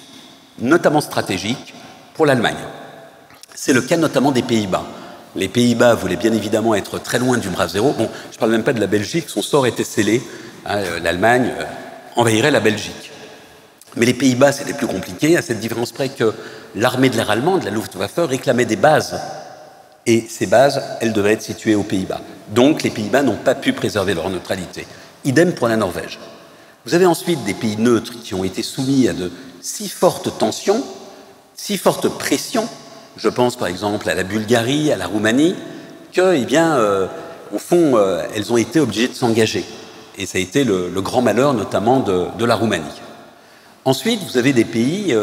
notamment stratégique, pour l'Allemagne. C'est le cas notamment des Pays-Bas. Les Pays-Bas voulaient bien évidemment être très loin du brave zéro. Bon, je ne parle même pas de la Belgique, son sort était scellé. L'Allemagne envahirait la Belgique. Mais les Pays-Bas, c'était plus compliqué, à cette différence près que l'armée de l'air allemande, la Luftwaffe, réclamait des bases. Et ces bases, elles devaient être situées aux Pays-Bas. Donc les Pays-Bas n'ont pas pu préserver leur neutralité. Idem pour la Norvège. Vous avez ensuite des pays neutres qui ont été soumis à de si fortes tensions, si fortes pressions, je pense par exemple à la Bulgarie, à la Roumanie, que, eh bien, au fond, elles ont été obligées de s'engager. Et ça a été le grand malheur notamment de la Roumanie. Ensuite, vous avez des pays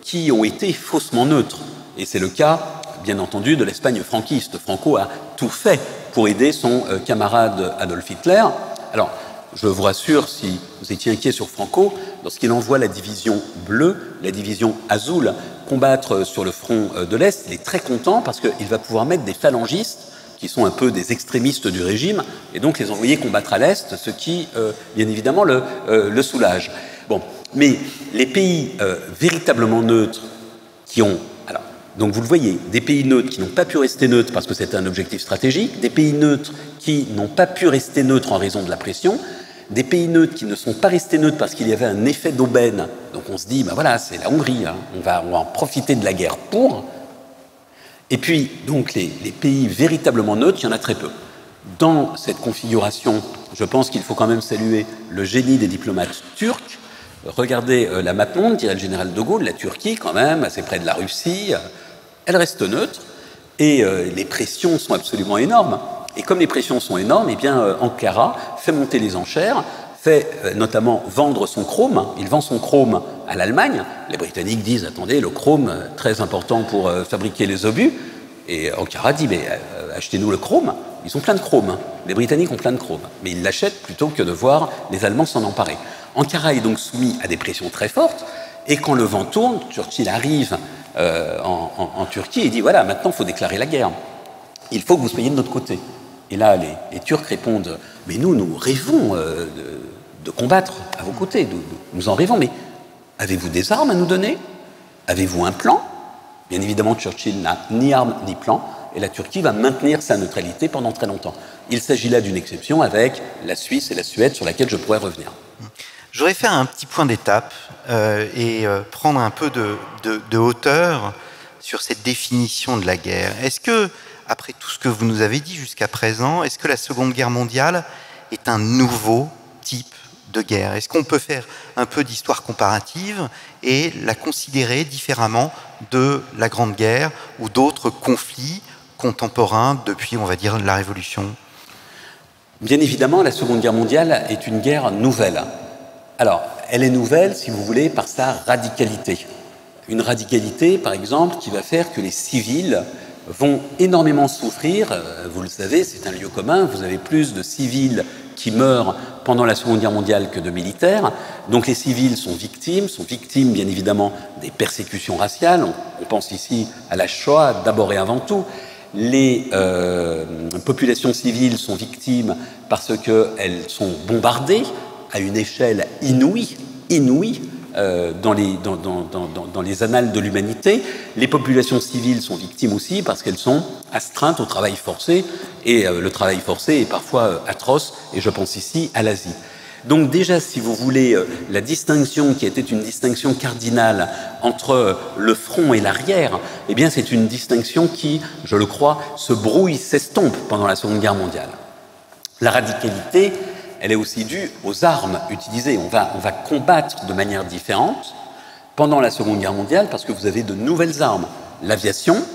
qui ont été faussement neutres. Et c'est le cas, bien entendu, de l'Espagne franquiste. Franco a tout fait pour aider son camarade Adolf Hitler. Alors, je vous rassure, si vous étiez inquiet sur Franco, lorsqu'il envoie la division bleue, la division Azul, combattre sur le front de l'Est, il est très content parce qu'il va pouvoir mettre des phalangistes qui sont un peu des extrémistes du régime, et donc les envoyer combattre à l'Est, ce qui, bien évidemment, le soulage. Bon, mais les pays véritablement neutres qui ont... Alors, donc vous le voyez, des pays neutres qui n'ont pas pu rester neutres parce que c'était un objectif stratégique, des pays neutres qui n'ont pas pu rester neutres en raison de la pression, des pays neutres qui ne sont pas restés neutres parce qu'il y avait un effet d'aubaine. Donc on se dit, ben voilà, c'est la Hongrie, hein, on va en profiter de la guerre pour... Et puis, donc, les pays véritablement neutres, il y en a très peu. Dans cette configuration, je pense qu'il faut quand même saluer le génie des diplomates turcs. Regardez la map monde, dirait le général de Gaulle, la Turquie, quand même, assez près de la Russie, elle reste neutre, et les pressions sont absolument énormes. Et comme les pressions sont énormes, eh bien, Ankara fait monter les enchères, fait notamment vendre son chrome. Il vend son chrome à l'Allemagne. Les Britanniques disent, attendez, le chrome, très important pour fabriquer les obus. Et Ankara dit, mais achetez-nous le chrome. Ils ont plein de chrome. Les Britanniques ont plein de chrome. Mais ils l'achètent plutôt que de voir les Allemands s'en emparer. Ankara est donc soumis à des pressions très fortes. Et quand le vent tourne, Churchill arrive en Turquie et dit, voilà, maintenant, il faut déclarer la guerre. Il faut que vous soyez de notre côté. Et là, les Turcs répondent, mais nous rêvons de combattre à vos côtés, nous en rêvons, mais avez-vous des armes à nous donner? Avez-vous un plan? Bien évidemment, Churchill n'a ni armes ni plan, et la Turquie va maintenir sa neutralité pendant très longtemps. Il s'agit là d'une exception avec la Suisse et la Suède, sur laquelle je pourrais revenir. Je voudrais faire un petit point d'étape et prendre un peu de hauteur sur cette définition de la guerre. Est-ce que, après tout ce que vous nous avez dit jusqu'à présent, est-ce que la Seconde Guerre mondiale est un nouveau type de guerre? Est-ce qu'on peut faire un peu d'histoire comparative et la considérer différemment de la Grande Guerre ou d'autres conflits contemporains depuis, on va dire, la Révolution? Bien évidemment, la Seconde Guerre mondiale est une guerre nouvelle. Alors, elle est nouvelle, si vous voulez, par sa radicalité. Une radicalité, par exemple, qui va faire que les civils vont énormément souffrir. Vous le savez, c'est un lieu commun. Vous avez plus de civils qui meurent pendant la Seconde Guerre mondiale que de militaires. Donc les civils sont victimes bien évidemment des persécutions raciales. On pense ici à la Shoah d'abord et avant tout. Les populations civiles sont victimes parce qu'elles sont bombardées à une échelle inouïe dans les annales de l'humanité. Les populations civiles sont victimes aussi parce qu'elles sont astreintes au travail forcé, et le travail forcé est parfois atroce, et je pense ici à l'Asie. Donc déjà, si vous voulez, la distinction qui était une distinction cardinale entre le front et l'arrière, eh bien c'est une distinction qui, je le crois, se brouille, s'estompe pendant la Seconde Guerre mondiale. La radicalité, elle est aussi due aux armes utilisées. On va combattre de manière différente pendant la Seconde Guerre mondiale parce que vous avez de nouvelles armes. L'aviation,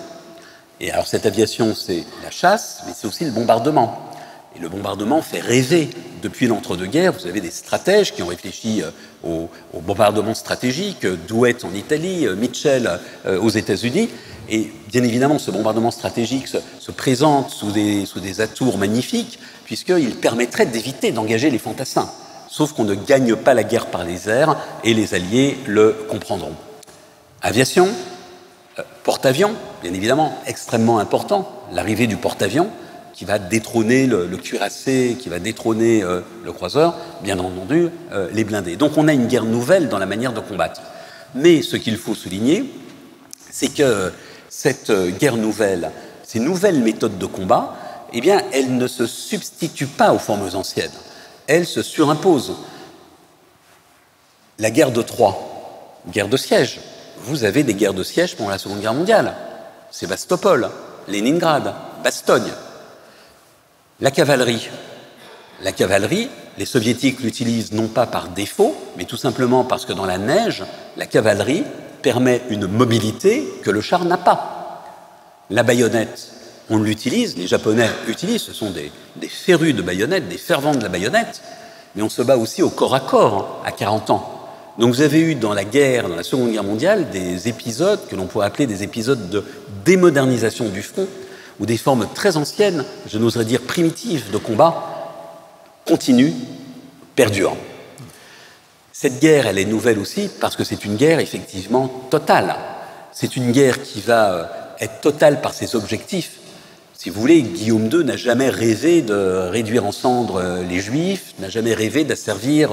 et alors cette aviation, c'est la chasse, mais c'est aussi le bombardement. Et le bombardement fait rêver. Depuis l'entre-deux-guerres, vous avez des stratèges qui ont réfléchi au bombardement stratégique, Douhet en Italie, Mitchell aux États-Unis. Et bien évidemment, ce bombardement stratégique se présente sous des atours magnifiques, puisqu'il permettrait d'éviter d'engager les fantassins. Sauf qu'on ne gagne pas la guerre par les airs, et les Alliés le comprendront. Aviation, porte-avions, bien évidemment, extrêmement important. L'arrivée du porte-avions, qui va détrôner le cuirassé, qui va détrôner le croiseur, bien entendu, les blindés. Donc on a une guerre nouvelle dans la manière de combattre. Mais ce qu'il faut souligner, c'est que cette guerre nouvelle, ces nouvelles méthodes de combat, eh bien, elles ne se substituent pas aux formes anciennes. Elles se surimposent. La guerre de Troie, guerre de siège. Vous avez des guerres de siège pendant la Seconde Guerre mondiale. Sébastopol, Leningrad, Bastogne. La cavalerie. La cavalerie, les soviétiques l'utilisent non pas par défaut, mais tout simplement parce que dans la neige, la cavalerie permet une mobilité que le char n'a pas. La baïonnette, on l'utilise, les Japonais utilisent, ce sont des férus de baïonnette, des fervents de la baïonnette, mais on se bat aussi au corps à corps à 40 ans. Donc vous avez eu dans la guerre, dans la Seconde Guerre mondiale, des épisodes que l'on pourrait appeler des épisodes de démodernisation du front, où des formes très anciennes, je n'oserais dire primitives, de combat, continuent, perdurent. Cette guerre, elle est nouvelle aussi parce que c'est une guerre effectivement totale. C'est une guerre qui va être totale par ses objectifs. Si vous voulez, Guillaume II n'a jamais rêvé de réduire en cendres les Juifs, n'a jamais rêvé d'asservir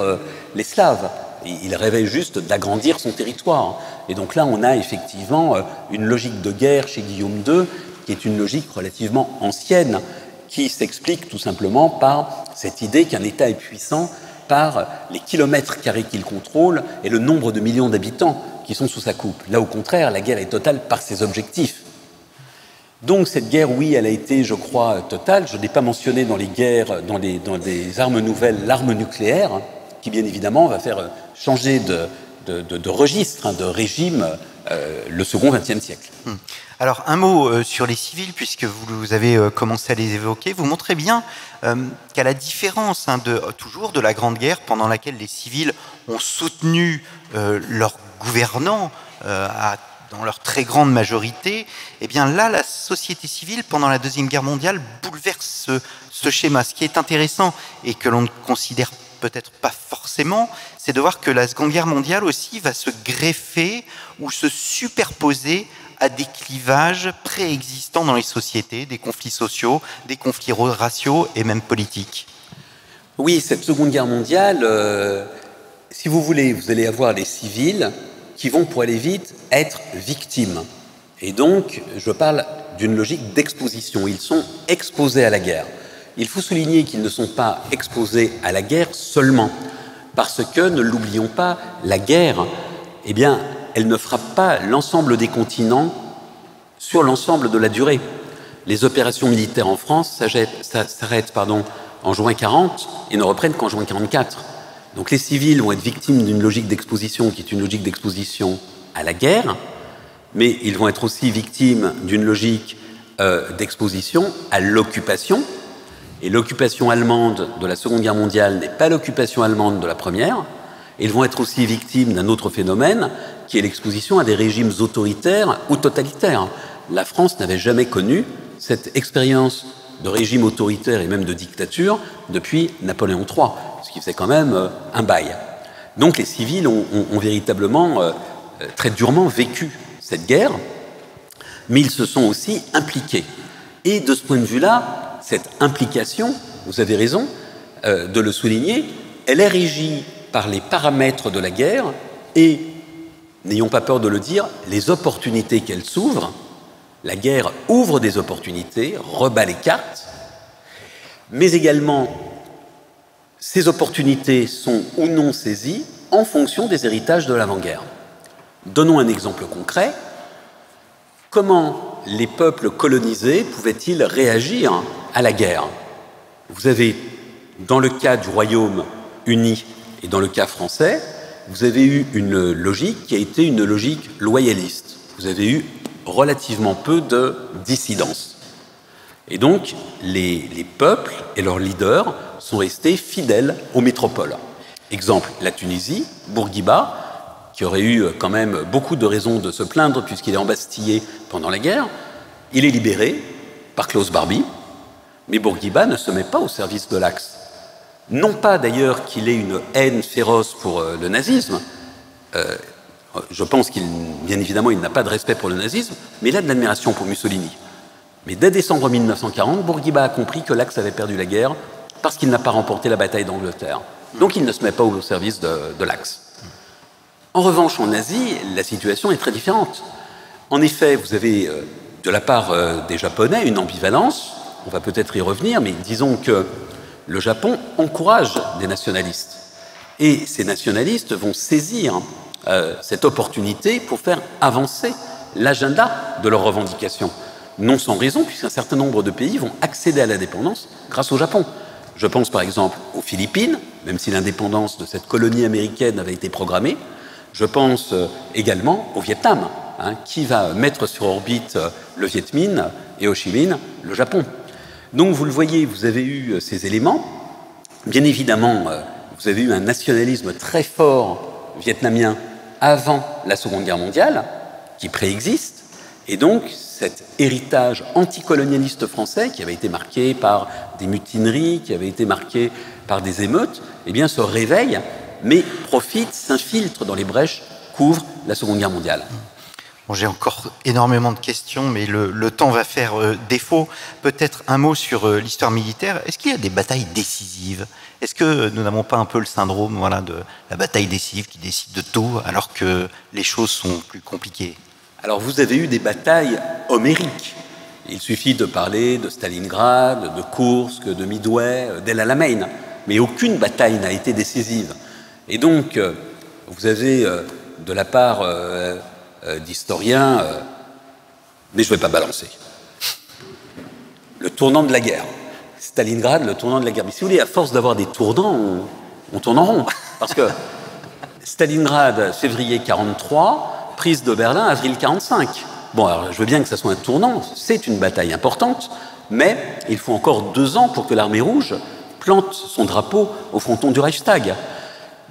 les Slaves. Il rêvait juste d'agrandir son territoire. Et donc là, on a effectivement une logique de guerre chez Guillaume II qui est une logique relativement ancienne, qui s'explique tout simplement par cette idée qu'un État est puissant par les kilomètres carrés qu'il contrôle et le nombre de millions d'habitants qui sont sous sa coupe. Là, au contraire, la guerre est totale par ses objectifs. Donc cette guerre, oui, elle a été, je crois, totale. Je n'ai pas mentionné dans les guerres, dans des armes nouvelles, l'arme nucléaire, qui bien évidemment va faire changer de registre, de régime, le second XXe siècle. Alors, un mot sur les civils, puisque vous avez commencé à les évoquer. Vous montrez bien qu'à la différence toujours de la Grande Guerre, pendant laquelle les civils ont soutenu leurs gouvernants dans leur très grande majorité, eh bien là, la société civile, pendant la Deuxième Guerre mondiale, bouleverse ce schéma. Ce qui est intéressant et que l'on ne considère peut-être pas forcément, c'est de voir que la Seconde Guerre mondiale aussi va se greffer ou se superposer à des clivages préexistants dans les sociétés, des conflits sociaux, des conflits raciaux et même politiques. Oui, cette Seconde Guerre mondiale, si vous voulez, vous allez avoir des civils qui vont, pour aller vite, être victimes. Et donc, je parle d'une logique d'exposition. Ils sont exposés à la guerre. Il faut souligner qu'ils ne sont pas exposés à la guerre seulement, parce que, ne l'oublions pas, la guerre, eh bien, elle ne frappe pas l'ensemble des continents sur l'ensemble de la durée. Les opérations militaires en France s'arrêtent en juin 40 et ne reprennent qu'en juin 44. Donc les civils vont être victimes d'une logique d'exposition qui est une logique d'exposition à la guerre, mais ils vont être aussi victimes d'une logique d'exposition à l'occupation Et l'occupation allemande de la Seconde Guerre mondiale n'est pas l'occupation allemande de la Première. Et ils vont être aussi victimes d'un autre phénomène, qui est l'exposition à des régimes autoritaires ou totalitaires. La France n'avait jamais connu cette expérience de régime autoritaire et même de dictature depuis Napoléon III, ce qui faisait quand même un bail. Donc les civils ont véritablement très durement vécu cette guerre, mais ils se sont aussi impliqués. Et de ce point de vue-là, cette implication, vous avez raison de le souligner, elle est régie par les paramètres de la guerre et, n'ayons pas peur de le dire, les opportunités qu'elle s'ouvre. La guerre ouvre des opportunités, rebat les cartes, mais également ces opportunités sont ou non saisies en fonction des héritages de l'avant-guerre. Donnons un exemple concret. Comment les peuples colonisés pouvaient-ils réagir à la guerre? Vous avez, dans le cas du Royaume-Uni et dans le cas français, vous avez eu une logique qui a été une logique loyaliste. Vous avez eu relativement peu de dissidence. Et donc, les peuples et leurs leaders sont restés fidèles aux métropoles. Exemple, la Tunisie, Bourguiba, qui aurait eu quand même beaucoup de raisons de se plaindre puisqu'il est embastillé pendant la guerre, il est libéré par Klaus Barbie, mais Bourguiba ne se met pas au service de l'Axe. Non pas d'ailleurs qu'il ait une haine féroce pour le nazisme, je pense bien évidemment, il n'a pas de respect pour le nazisme, mais il a de l'admiration pour Mussolini. Mais dès décembre 1940, Bourguiba a compris que l'Axe avait perdu la guerre parce qu'il n'a pas remporté la bataille d'Angleterre. Donc il ne se met pas au service de l'Axe. En revanche, en Asie, la situation est très différente. En effet, vous avez de la part des Japonais une ambivalence, on va peut-être y revenir, mais disons que le Japon encourage des nationalistes. Et ces nationalistes vont saisir cette opportunité pour faire avancer l'agenda de leurs revendications. Non sans raison, puisqu'un certain nombre de pays vont accéder à l'indépendance grâce au Japon. Je pense par exemple aux Philippines, même si l'indépendance de cette colonie américaine avait été programmée. Je pense également au Vietnam, qui va mettre sur orbite le Viet Minh et Ho Chi Minh, le Japon. Donc vous le voyez, vous avez eu ces éléments. Bien évidemment, vous avez eu un nationalisme très fort vietnamien avant la Seconde Guerre mondiale, qui préexiste, et donc cet héritage anticolonialiste français, qui avait été marqué par des mutineries, qui avait été marqué par des émeutes, eh bien se réveille, mais profite, s'infiltre dans les brèches qu'ouvre la Seconde Guerre mondiale. Bon, j'ai encore énormément de questions, mais le temps va faire défaut. Peut-être un mot sur l'histoire militaire. Est-ce qu'il y a des batailles décisives? Est-ce que nous n'avons pas un peu le syndrome de la bataille décisive qui décide de tout, alors que les choses sont plus compliquées? Alors vous avez eu des batailles homériques. Il suffit de parler de Stalingrad, de Koursk, de Midway, d'El Alamein. Mais aucune bataille n'a été décisive. Et donc, vous avez de la part d'historiens, mais je ne vais pas balancer. Le tournant de la guerre. Stalingrad, le tournant de la guerre. Mais si vous voulez, à force d'avoir des tournants, on tourne en rond. Parce que Stalingrad, février 1943, prise de Berlin, avril 1945. Bon, alors je veux bien que ça soit un tournant, c'est une bataille importante, mais il faut encore 2 ans pour que l'armée rouge plante son drapeau au fronton du Reichstag.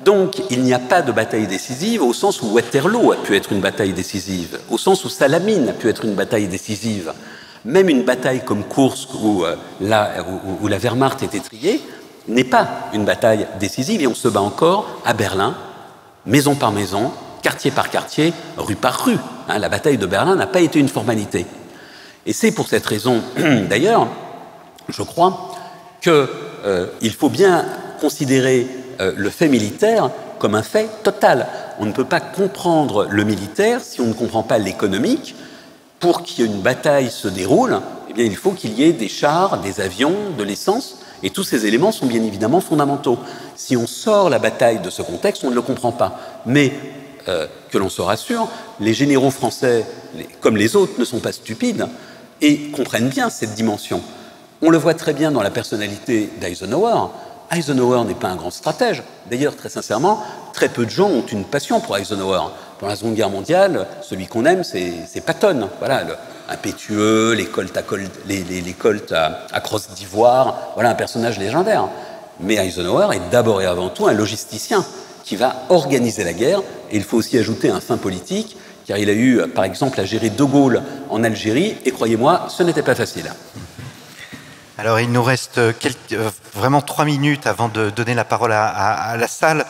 Donc, il n'y a pas de bataille décisive au sens où Waterloo a pu être une bataille décisive, au sens où Salamine a pu être une bataille décisive. Même une bataille comme Koursk, où la Wehrmacht est étriée, n'est pas une bataille décisive, et on se bat encore à Berlin, maison par maison, quartier par quartier, rue par rue. La bataille de Berlin n'a pas été une formalité. Et c'est pour cette raison, d'ailleurs, je crois, qu'il faut bien considérer le fait militaire comme un fait total. On ne peut pas comprendre le militaire si on ne comprend pas l'économique. Pour qu'une bataille se déroule, eh bien, il faut qu'il y ait des chars, des avions, de l'essence, et tous ces éléments sont bien évidemment fondamentaux. Si on sort la bataille de ce contexte, on ne le comprend pas. Mais que l'on se rassure, les généraux français, comme les autres, ne sont pas stupides et comprennent bien cette dimension. On le voit très bien dans la personnalité d'Eisenhower. Eisenhower n'est pas un grand stratège. D'ailleurs, très sincèrement, très peu de gens ont une passion pour Eisenhower. Dans la Seconde Guerre mondiale, celui qu'on aime, c'est Patton. Voilà, impétueux, les colts à crosse d'ivoire, voilà un personnage légendaire. Mais Eisenhower est d'abord et avant tout un logisticien qui va organiser la guerre, et il faut aussi ajouter un fin politique, car il a eu, par exemple, à gérer De Gaulle en Algérie, et croyez-moi, ce n'était pas facile. Alors, il nous reste vraiment 3 minutes avant de donner la parole à la salle.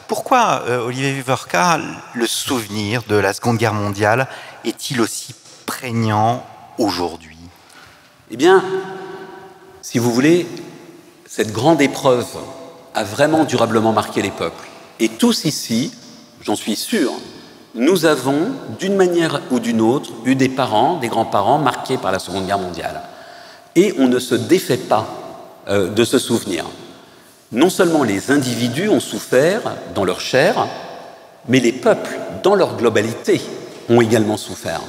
Pourquoi, Olivier Vivorca, le souvenir de la Seconde Guerre mondiale est-il aussi prégnant aujourd'hui? Eh bien, si vous voulez, cette grande épreuve a vraiment durablement marqué les peuples. Et tous ici, j'en suis sûr, nous avons, d'une manière ou d'une autre, eu des parents, des grands-parents marqués par la Seconde Guerre mondiale. Et on ne se défait pas de ce souvenir. Non seulement les individus ont souffert dans leur chair, mais les peuples, dans leur globalité, ont également souffert.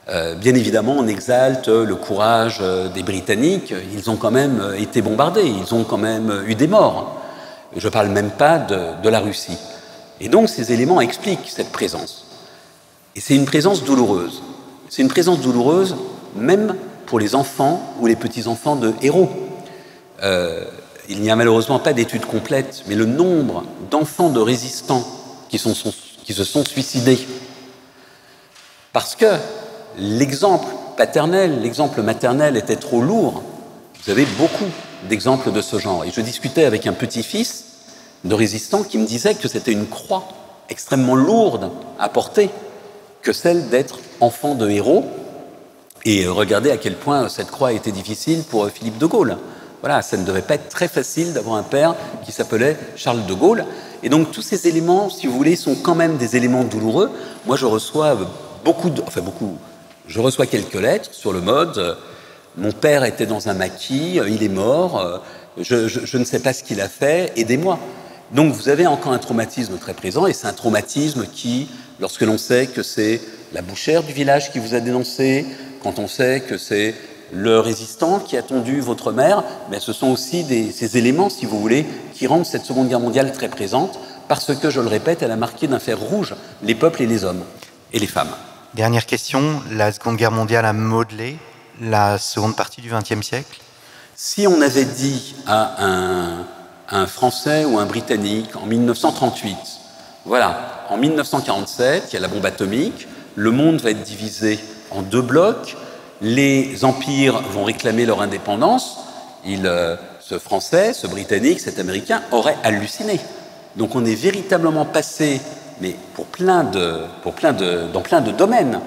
Bien évidemment, on exalte le courage des Britanniques. Ils ont quand même été bombardés, ils ont quand même eu des morts. Je ne parle même pas de la Russie. Et donc, ces éléments expliquent cette présence. Et c'est une présence douloureuse. C'est une présence douloureuse même pour les enfants ou les petits-enfants de héros. Il n'y a malheureusement pas d'études complètes, mais le nombre d'enfants de résistants qui se sont suicidés parce que l'exemple paternel, l'exemple maternel était trop lourd. Vous avez beaucoup d'exemples de ce genre. Et je discutais avec un petit-fils de résistant qui me disait que c'était une croix extrêmement lourde à porter que celle d'être enfant de héros. Et regardez à quel point cette croix était difficile pour Philippe de Gaulle. Voilà, ça ne devait pas être très facile d'avoir un père qui s'appelait Charles de Gaulle. Et donc tous ces éléments, si vous voulez, sont quand même des éléments douloureux. Moi, je reçois je reçois quelques lettres sur le mode mon père était dans un maquis, il est mort, je ne sais pas ce qu'il a fait, aidez-moi. Donc vous avez encore un traumatisme très présent, et c'est un traumatisme qui, lorsque l'on sait que c'est la bouchère du village qui vous a dénoncé, quand on sait que c'est le résistant qui a tondu votre mère, mais ce sont aussi ces éléments, si vous voulez, qui rendent cette Seconde Guerre mondiale très présente, parce que, je le répète, elle a marqué d'un fer rouge les peuples et les hommes, et les femmes. Dernière question, la Seconde Guerre mondiale a modelé la seconde partie du XXe siècle? Si on avait dit à un Français ou un Britannique en 1938, voilà, en 1947, il y a la bombe atomique, le monde va être divisé en 2 blocs, les empires vont réclamer leur indépendance, ce Français, ce Britannique, cet Américain aurait halluciné. Donc on est véritablement passé, mais dans plein de domaines,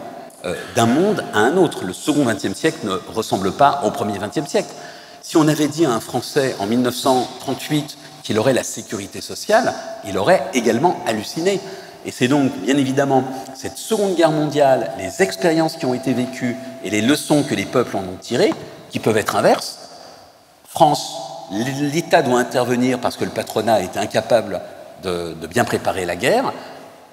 d'un monde à un autre. Le second XXe siècle ne ressemble pas au premier XXe siècle. Si on avait dit à un Français en 1938 qu'il aurait la sécurité sociale, il aurait également halluciné. Et c'est donc, bien évidemment, cette Seconde Guerre mondiale, les expériences qui ont été vécues et les leçons que les peuples en ont tirées, qui peuvent être inverses. France, l'État doit intervenir parce que le patronat est incapable de bien préparer la guerre.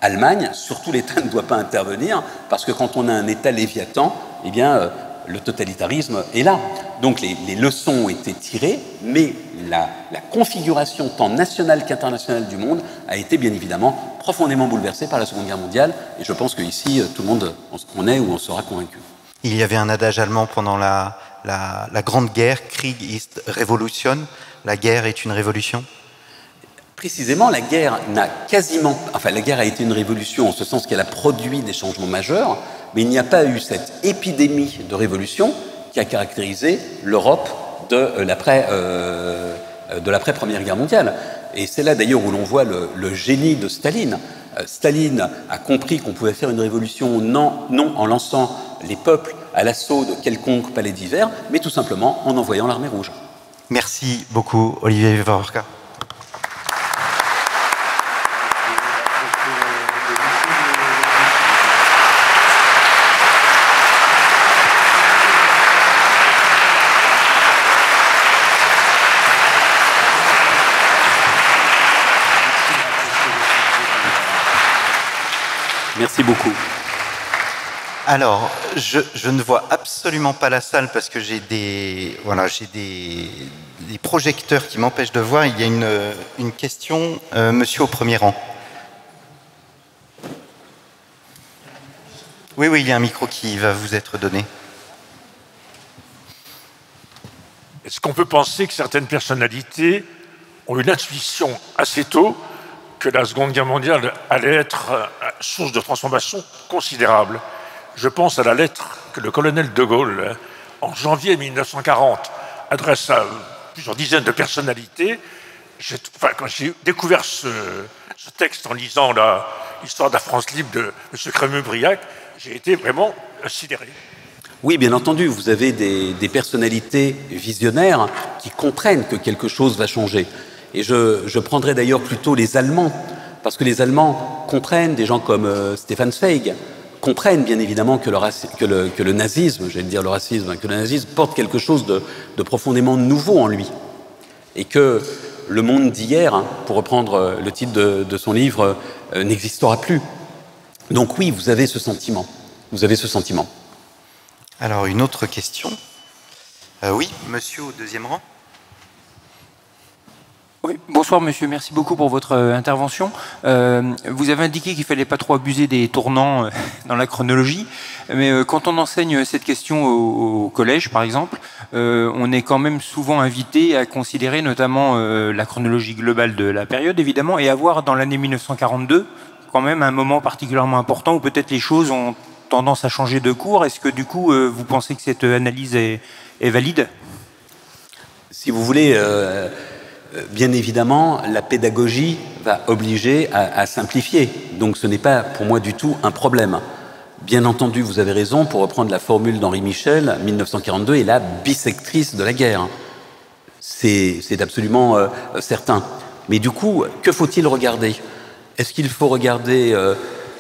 Allemagne, surtout l'État ne doit pas intervenir parce que quand on a un État léviathan, eh bien, le totalitarisme est là. Donc les leçons ont été tirées, mais la configuration tant nationale qu'internationale du monde a été bien évidemment profondément bouleversée par la Seconde Guerre mondiale, et je pense qu'ici, tout le monde en est ou en sera convaincu. Il y avait un adage allemand pendant la Grande Guerre, Krieg ist Revolution, la guerre est une révolution. Précisément, la guerre a été une révolution en ce sens qu'elle a produit des changements majeurs, mais il n'y a pas eu cette épidémie de révolution qui a caractérisé l'Europe de l'après-Première Guerre mondiale. Et c'est là d'ailleurs où l'on voit le génie de Staline. Staline a compris qu'on pouvait faire une révolution non en lançant les peuples à l'assaut de quelconque palais d'hiver, mais tout simplement en envoyant l'armée rouge. Merci beaucoup, Olivier Vivorca. Merci beaucoup. Alors, je ne vois absolument pas la salle parce que j'ai des projecteurs qui m'empêchent de voir. Il y a une question, monsieur au premier rang. Oui, oui, il y a un micro qui va vous être donné. Est-ce qu'on peut penser que certaines personnalités ont eu l'intuition assez tôt que la Seconde Guerre mondiale allait être source de transformation considérable? Je pense à la lettre que le colonel de Gaulle, en janvier 1940, adresse à plusieurs dizaines de personnalités. Quand j'ai découvert ce texte en lisant l'histoire de la France libre de M. Crémieux-Briac, j'ai été vraiment sidéré. Oui, bien entendu, vous avez des personnalités visionnaires qui comprennent que quelque chose va changer. Et je prendrais d'ailleurs plutôt les Allemands, parce que les Allemands comprennent, des gens comme Stefan Zweig, comprennent bien évidemment que le nazisme, j'allais dire le racisme, que le nazisme porte quelque chose de profondément nouveau en lui. Et que le monde d'hier, pour reprendre le titre de son livre, n'existera plus. Donc oui, vous avez ce sentiment. Vous avez ce sentiment. Alors, une autre question. Oui, monsieur au deuxième rang. Oui, bonsoir monsieur, merci beaucoup pour votre intervention. Vous avez indiqué qu'il ne fallait pas trop abuser des tournants dans la chronologie, mais quand on enseigne cette question au collège, par exemple, on est quand même souvent invité à considérer notamment la chronologie globale de la période, évidemment, et à voir dans l'année 1942 quand même un moment particulièrement important où peut-être les choses ont tendance à changer de cours. Est-ce que du coup, vous pensez que cette analyse est valide? Si vous voulez... bien évidemment, la pédagogie va obliger à simplifier. Donc ce n'est pas pour moi du tout un problème. Bien entendu, vous avez raison, pour reprendre la formule d'Henri Michel, 1942 est la bissectrice de la guerre. C'est absolument certain. Mais du coup, que faut-il regarder? Est-ce qu'il faut regarder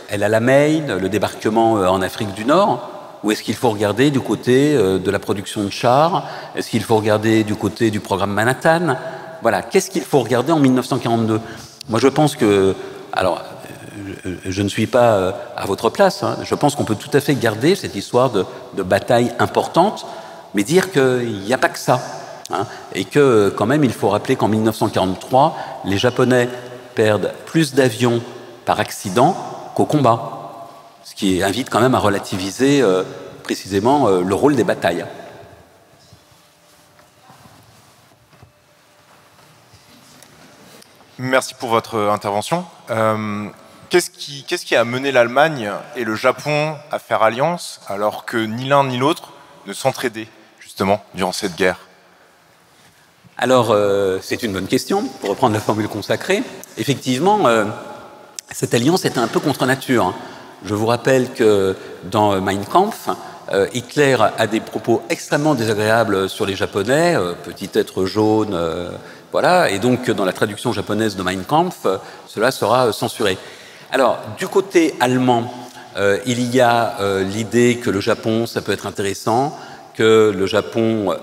El Alamein, le débarquement en Afrique du Nord? Ou est-ce qu'il faut regarder du côté de la production de chars? Est-ce qu'il faut regarder du côté du programme Manhattan? Voilà, qu'est-ce qu'il faut regarder en 1942? Moi, je pense que... Alors, je ne suis pas à votre place. Hein, je pense qu'on peut tout à fait garder cette histoire de bataille importante, mais dire qu'il n'y a pas que ça. Hein, et que, quand même, il faut rappeler qu'en 1943, les Japonais perdent plus d'avions par accident qu'au combat. Ce qui invite quand même à relativiser précisément le rôle des batailles. Merci pour votre intervention. Qu'est-ce qui a mené l'Allemagne et le Japon à faire alliance alors que ni l'un ni l'autre ne s'entraidaient justement durant cette guerre? Alors, c'est une bonne question, pour reprendre la formule consacrée. Effectivement, cette alliance était un peu contre nature. Je vous rappelle que dans Mein Kampf, Hitler a des propos extrêmement désagréables sur les Japonais, petit être jaune... Voilà, et donc dans la traduction japonaise de Mein Kampf, cela sera censuré. Alors, du côté allemand, il y a l'idée que le Japon, ça peut être intéressant, que le Japon...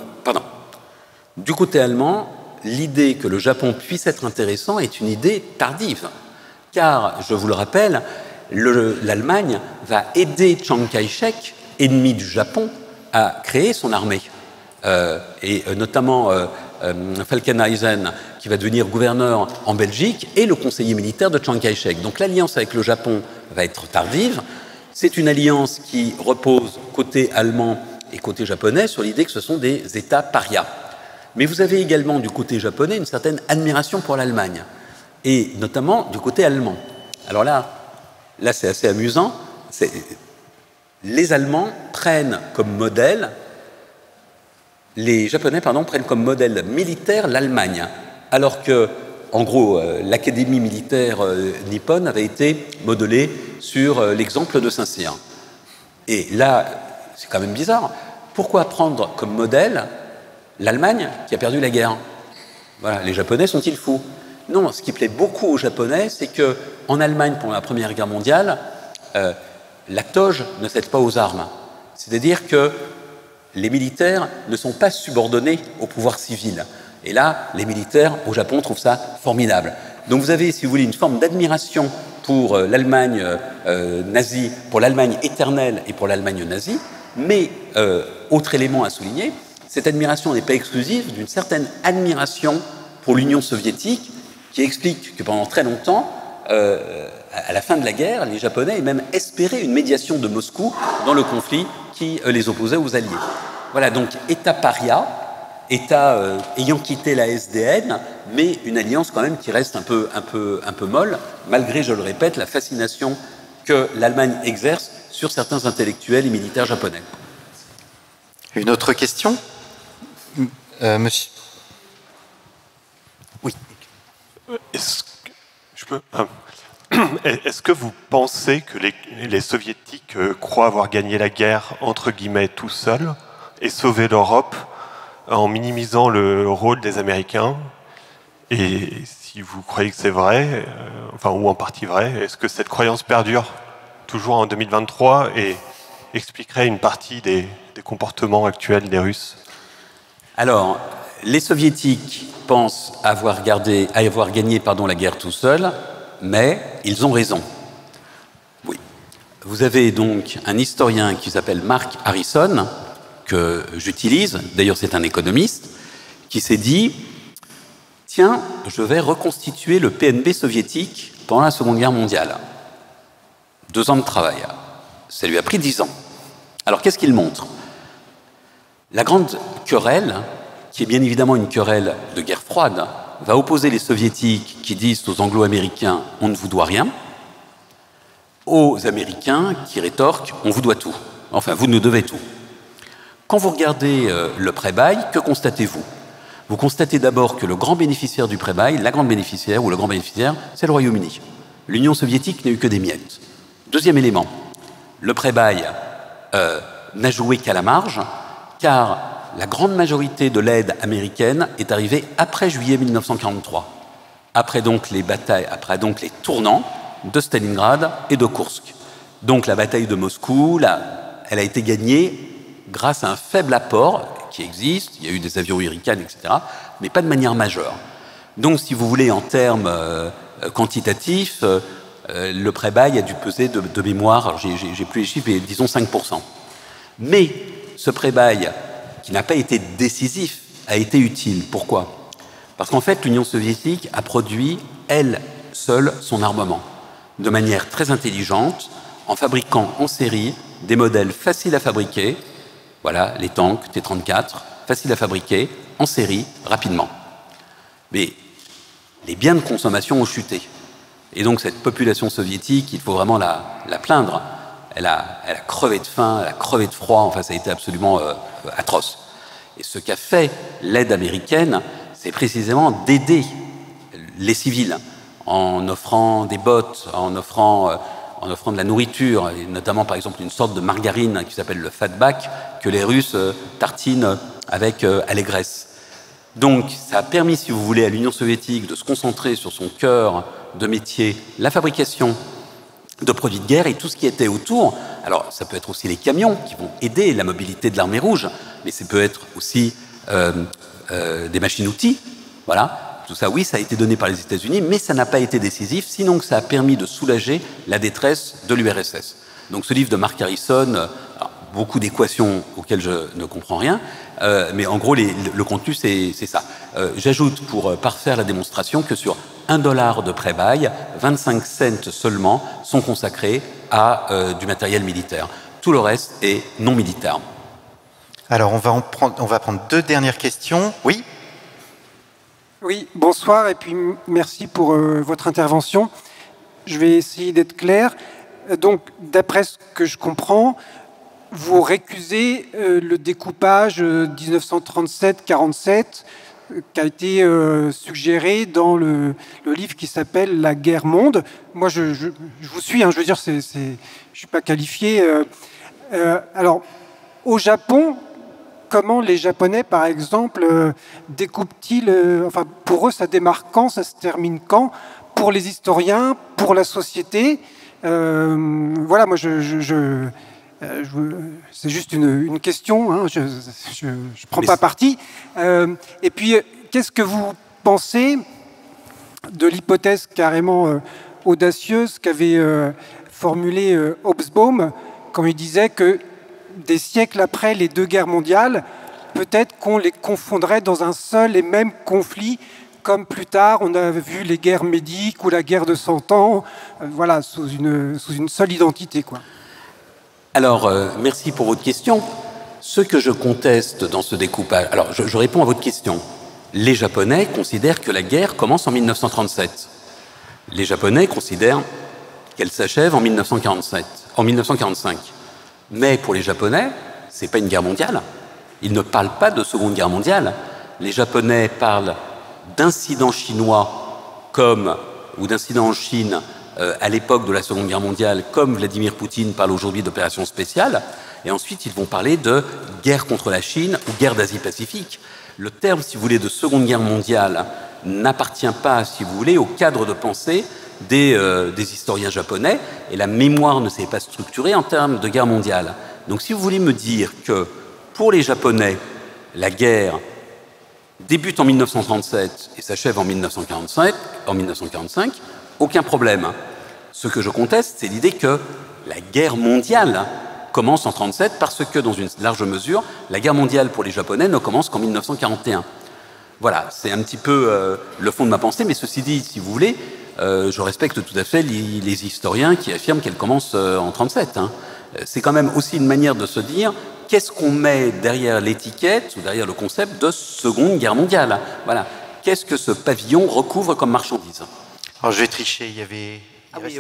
Du côté allemand, l'idée que le Japon puisse être intéressant est une idée tardive. Car, je vous le rappelle, l'Allemagne va aider Chiang Kai-shek, ennemi du Japon, à créer son armée. Et notamment... Falkenhayn, qui va devenir gouverneur en Belgique, et le conseiller militaire de Chiang Kai-shek. Donc l'alliance avec le Japon va être tardive. C'est une alliance qui repose côté allemand et côté japonais sur l'idée que ce sont des États parias. Mais vous avez également du côté japonais une certaine admiration pour l'Allemagne, et notamment du côté allemand. Alors là c'est assez amusant. Les Allemands prennent comme modèle... Les Japonais, prennent comme modèle militaire l'Allemagne, alors que, en gros, l'académie militaire nippone avait été modelée sur l'exemple de Saint-Cyr. Et là, c'est quand même bizarre. Pourquoi prendre comme modèle l'Allemagne qui a perdu la guerre? Voilà, les Japonais sont-ils fous? Non, ce qui plaît beaucoup aux Japonais, c'est que en Allemagne, pendant la Première Guerre mondiale, la toge ne cède pas aux armes. C'est-à-dire que les militaires ne sont pas subordonnés au pouvoir civil. Et là, les militaires au Japon trouvent ça formidable. Donc vous avez, si vous voulez, une forme d'admiration pour l'Allemagne nazie, pour l'Allemagne éternelle et pour l'Allemagne nazie. Mais, autre élément à souligner, cette admiration n'est pas exclusive d'une certaine admiration pour l'Union soviétique, qui explique que pendant très longtemps, à la fin de la guerre, les Japonais même espéraient une médiation de Moscou dans le conflit qui les opposait aux Alliés. Voilà, donc État paria, État ayant quitté la SDN, mais une alliance quand même qui reste un peu molle, malgré, je le répète, la fascination que l'Allemagne exerce sur certains intellectuels et militaires japonais. Une autre question, monsieur? Oui. Est-ce que vous pensez que les Soviétiques croient avoir gagné la guerre, entre guillemets, tout seuls, et sauvé l'Europe en minimisant le rôle des Américains? Et si vous croyez que c'est vrai, ou en partie vrai, est-ce que cette croyance perdure toujours en 2023 et expliquerait une partie des comportements actuels des Russes? Alors, les Soviétiques pensent avoir gagné la guerre tout seuls, mais ils ont raison. Oui. Vous avez donc un historien qui s'appelle Mark Harrison, que j'utilise, d'ailleurs c'est un économiste, qui s'est dit « Tiens, je vais reconstituer le PNB soviétique pendant la Seconde Guerre mondiale. » 2 ans de travail. Ça lui a pris 10 ans. Alors qu'est-ce qu'il montre? La grande querelle, qui est bien évidemment une querelle de guerre froide, va opposer les Soviétiques qui disent aux Anglo-Américains « on ne vous doit rien », aux Américains qui rétorquent « on vous doit tout ». Enfin, vous nous devez tout. Quand vous regardez le prêt-bail, que constatez-vous? Vous constatez d'abord que le grand bénéficiaire du prêt-bail, la grande bénéficiaire ou le grand bénéficiaire, c'est le Royaume-Uni. L'Union soviétique n'a eu que des miettes. Deuxième élément, le prêt-bail n'a joué qu'à la marge, car la grande majorité de l'aide américaine est arrivée après juillet 1943, après donc les batailles, après donc les tournants de Stalingrad et de Koursk. Donc la bataille de Moscou, elle a été gagnée grâce à un faible apport qui existe, il y a eu des avions Hurricane, etc., mais pas de manière majeure. Donc si vous voulez, en termes quantitatifs, le prêt-bail a dû peser de mémoire, alors j'ai plus les chiffres, mais disons 5%. Mais ce prêt-bail, qui n'a pas été décisif, a été utile. Pourquoi? Parce qu'en fait, l'Union soviétique a produit, elle seule, son armement, de manière très intelligente, en fabriquant en série des modèles faciles à fabriquer, voilà, les tanks, T-34, faciles à fabriquer, en série, rapidement. Mais les biens de consommation ont chuté. Et donc cette population soviétique, il faut vraiment la plaindre. Elle a crevé de faim, elle a crevé de froid, enfin ça a été absolument atroce. Et ce qu'a fait l'aide américaine, c'est précisément d'aider les civils en offrant des bottes, en offrant de la nourriture, et notamment par exemple une sorte de margarine qui s'appelle le fatback, que les Russes tartinent avec allégresse. Donc ça a permis, si vous voulez, à l'Union soviétique de se concentrer sur son cœur de métier, la fabrication de produits de guerre et tout ce qui était autour. Alors ça peut être aussi les camions qui vont aider la mobilité de l'armée rouge, mais ça peut être aussi des machines-outils, voilà. Tout ça, oui, ça a été donné par les États-Unis, mais ça n'a pas été décisif, sinon que ça a permis de soulager la détresse de l'URSS. Donc ce livre de Mark Harrison, beaucoup d'équations auxquelles je ne comprends rien, mais en gros, le contenu, c'est ça. J'ajoute, pour parfaire la démonstration, que sur $1 de prêt-bail, 25 cents seulement sont consacrés à du matériel militaire. Tout le reste est non militaire. Alors, on va prendre 2 dernières questions. Oui ? Oui, bonsoir et puis merci pour votre intervention. Je vais essayer d'être clair. Donc, d'après ce que je comprends, vous récusez le découpage 1937-47 qui a été suggéré dans le livre qui s'appelle « La guerre monde ». Moi, je vous suis, hein, je veux dire, je ne suis pas qualifié. Alors, au Japon, comment les Japonais, par exemple, découpent-ils, enfin, pour eux, ça démarre quand, ça se termine quand? Pour les historiens, pour la société, voilà, moi, c'est juste une question, hein, je ne prends pas parti. Et puis, qu'est-ce que vous pensez de l'hypothèse carrément audacieuse qu'avait formulée Hobsbawm quand il disait que des siècles après les 2 guerres mondiales, peut-être qu'on les confondrait dans un seul et même conflit, comme plus tard on a vu les guerres médiques ou la guerre de 100 ans, voilà, sous une seule identité, quoi. Alors, merci pour votre question. Ce que je conteste dans ce découpage... Alors, je réponds à votre question. Les Japonais considèrent que la guerre commence en 1937. Les Japonais considèrent qu'elle s'achève en 1945. Mais pour les Japonais, c'est pas une guerre mondiale. Ils ne parlent pas de Seconde Guerre mondiale. Les Japonais parlent d'incidents chinois ou d'incidents en Chine à l'époque de la Seconde Guerre mondiale, comme Vladimir Poutine parle aujourd'hui d'opérations spéciales. Et ensuite, ils vont parler de guerre contre la Chine ou guerre d'Asie-Pacifique. Le terme, si vous voulez, de Seconde Guerre mondiale n'appartient pas, si vous voulez, au cadre de pensée des historiens japonais, et la mémoire ne s'est pas structurée en termes de guerre mondiale. Donc si vous voulez me dire que pour les Japonais, la guerre débute en 1937 et s'achève en 1945, aucun problème. Ce que je conteste, c'est l'idée que la guerre mondiale commence en 1937 parce que, dans une large mesure, la guerre mondiale pour les Japonais ne commence qu'en 1941. Voilà, c'est un petit peu le fond de ma pensée, mais ceci dit, si vous voulez, je respecte tout à fait les historiens qui affirment qu'elle commence en 1937. Hein. C'est quand même aussi une manière de se dire qu'est-ce qu'on met derrière l'étiquette ou derrière le concept de Seconde Guerre mondiale. Voilà, qu'est-ce que ce pavillon recouvre comme marchandise? Alors je vais tricher, il y avait... Ah oui,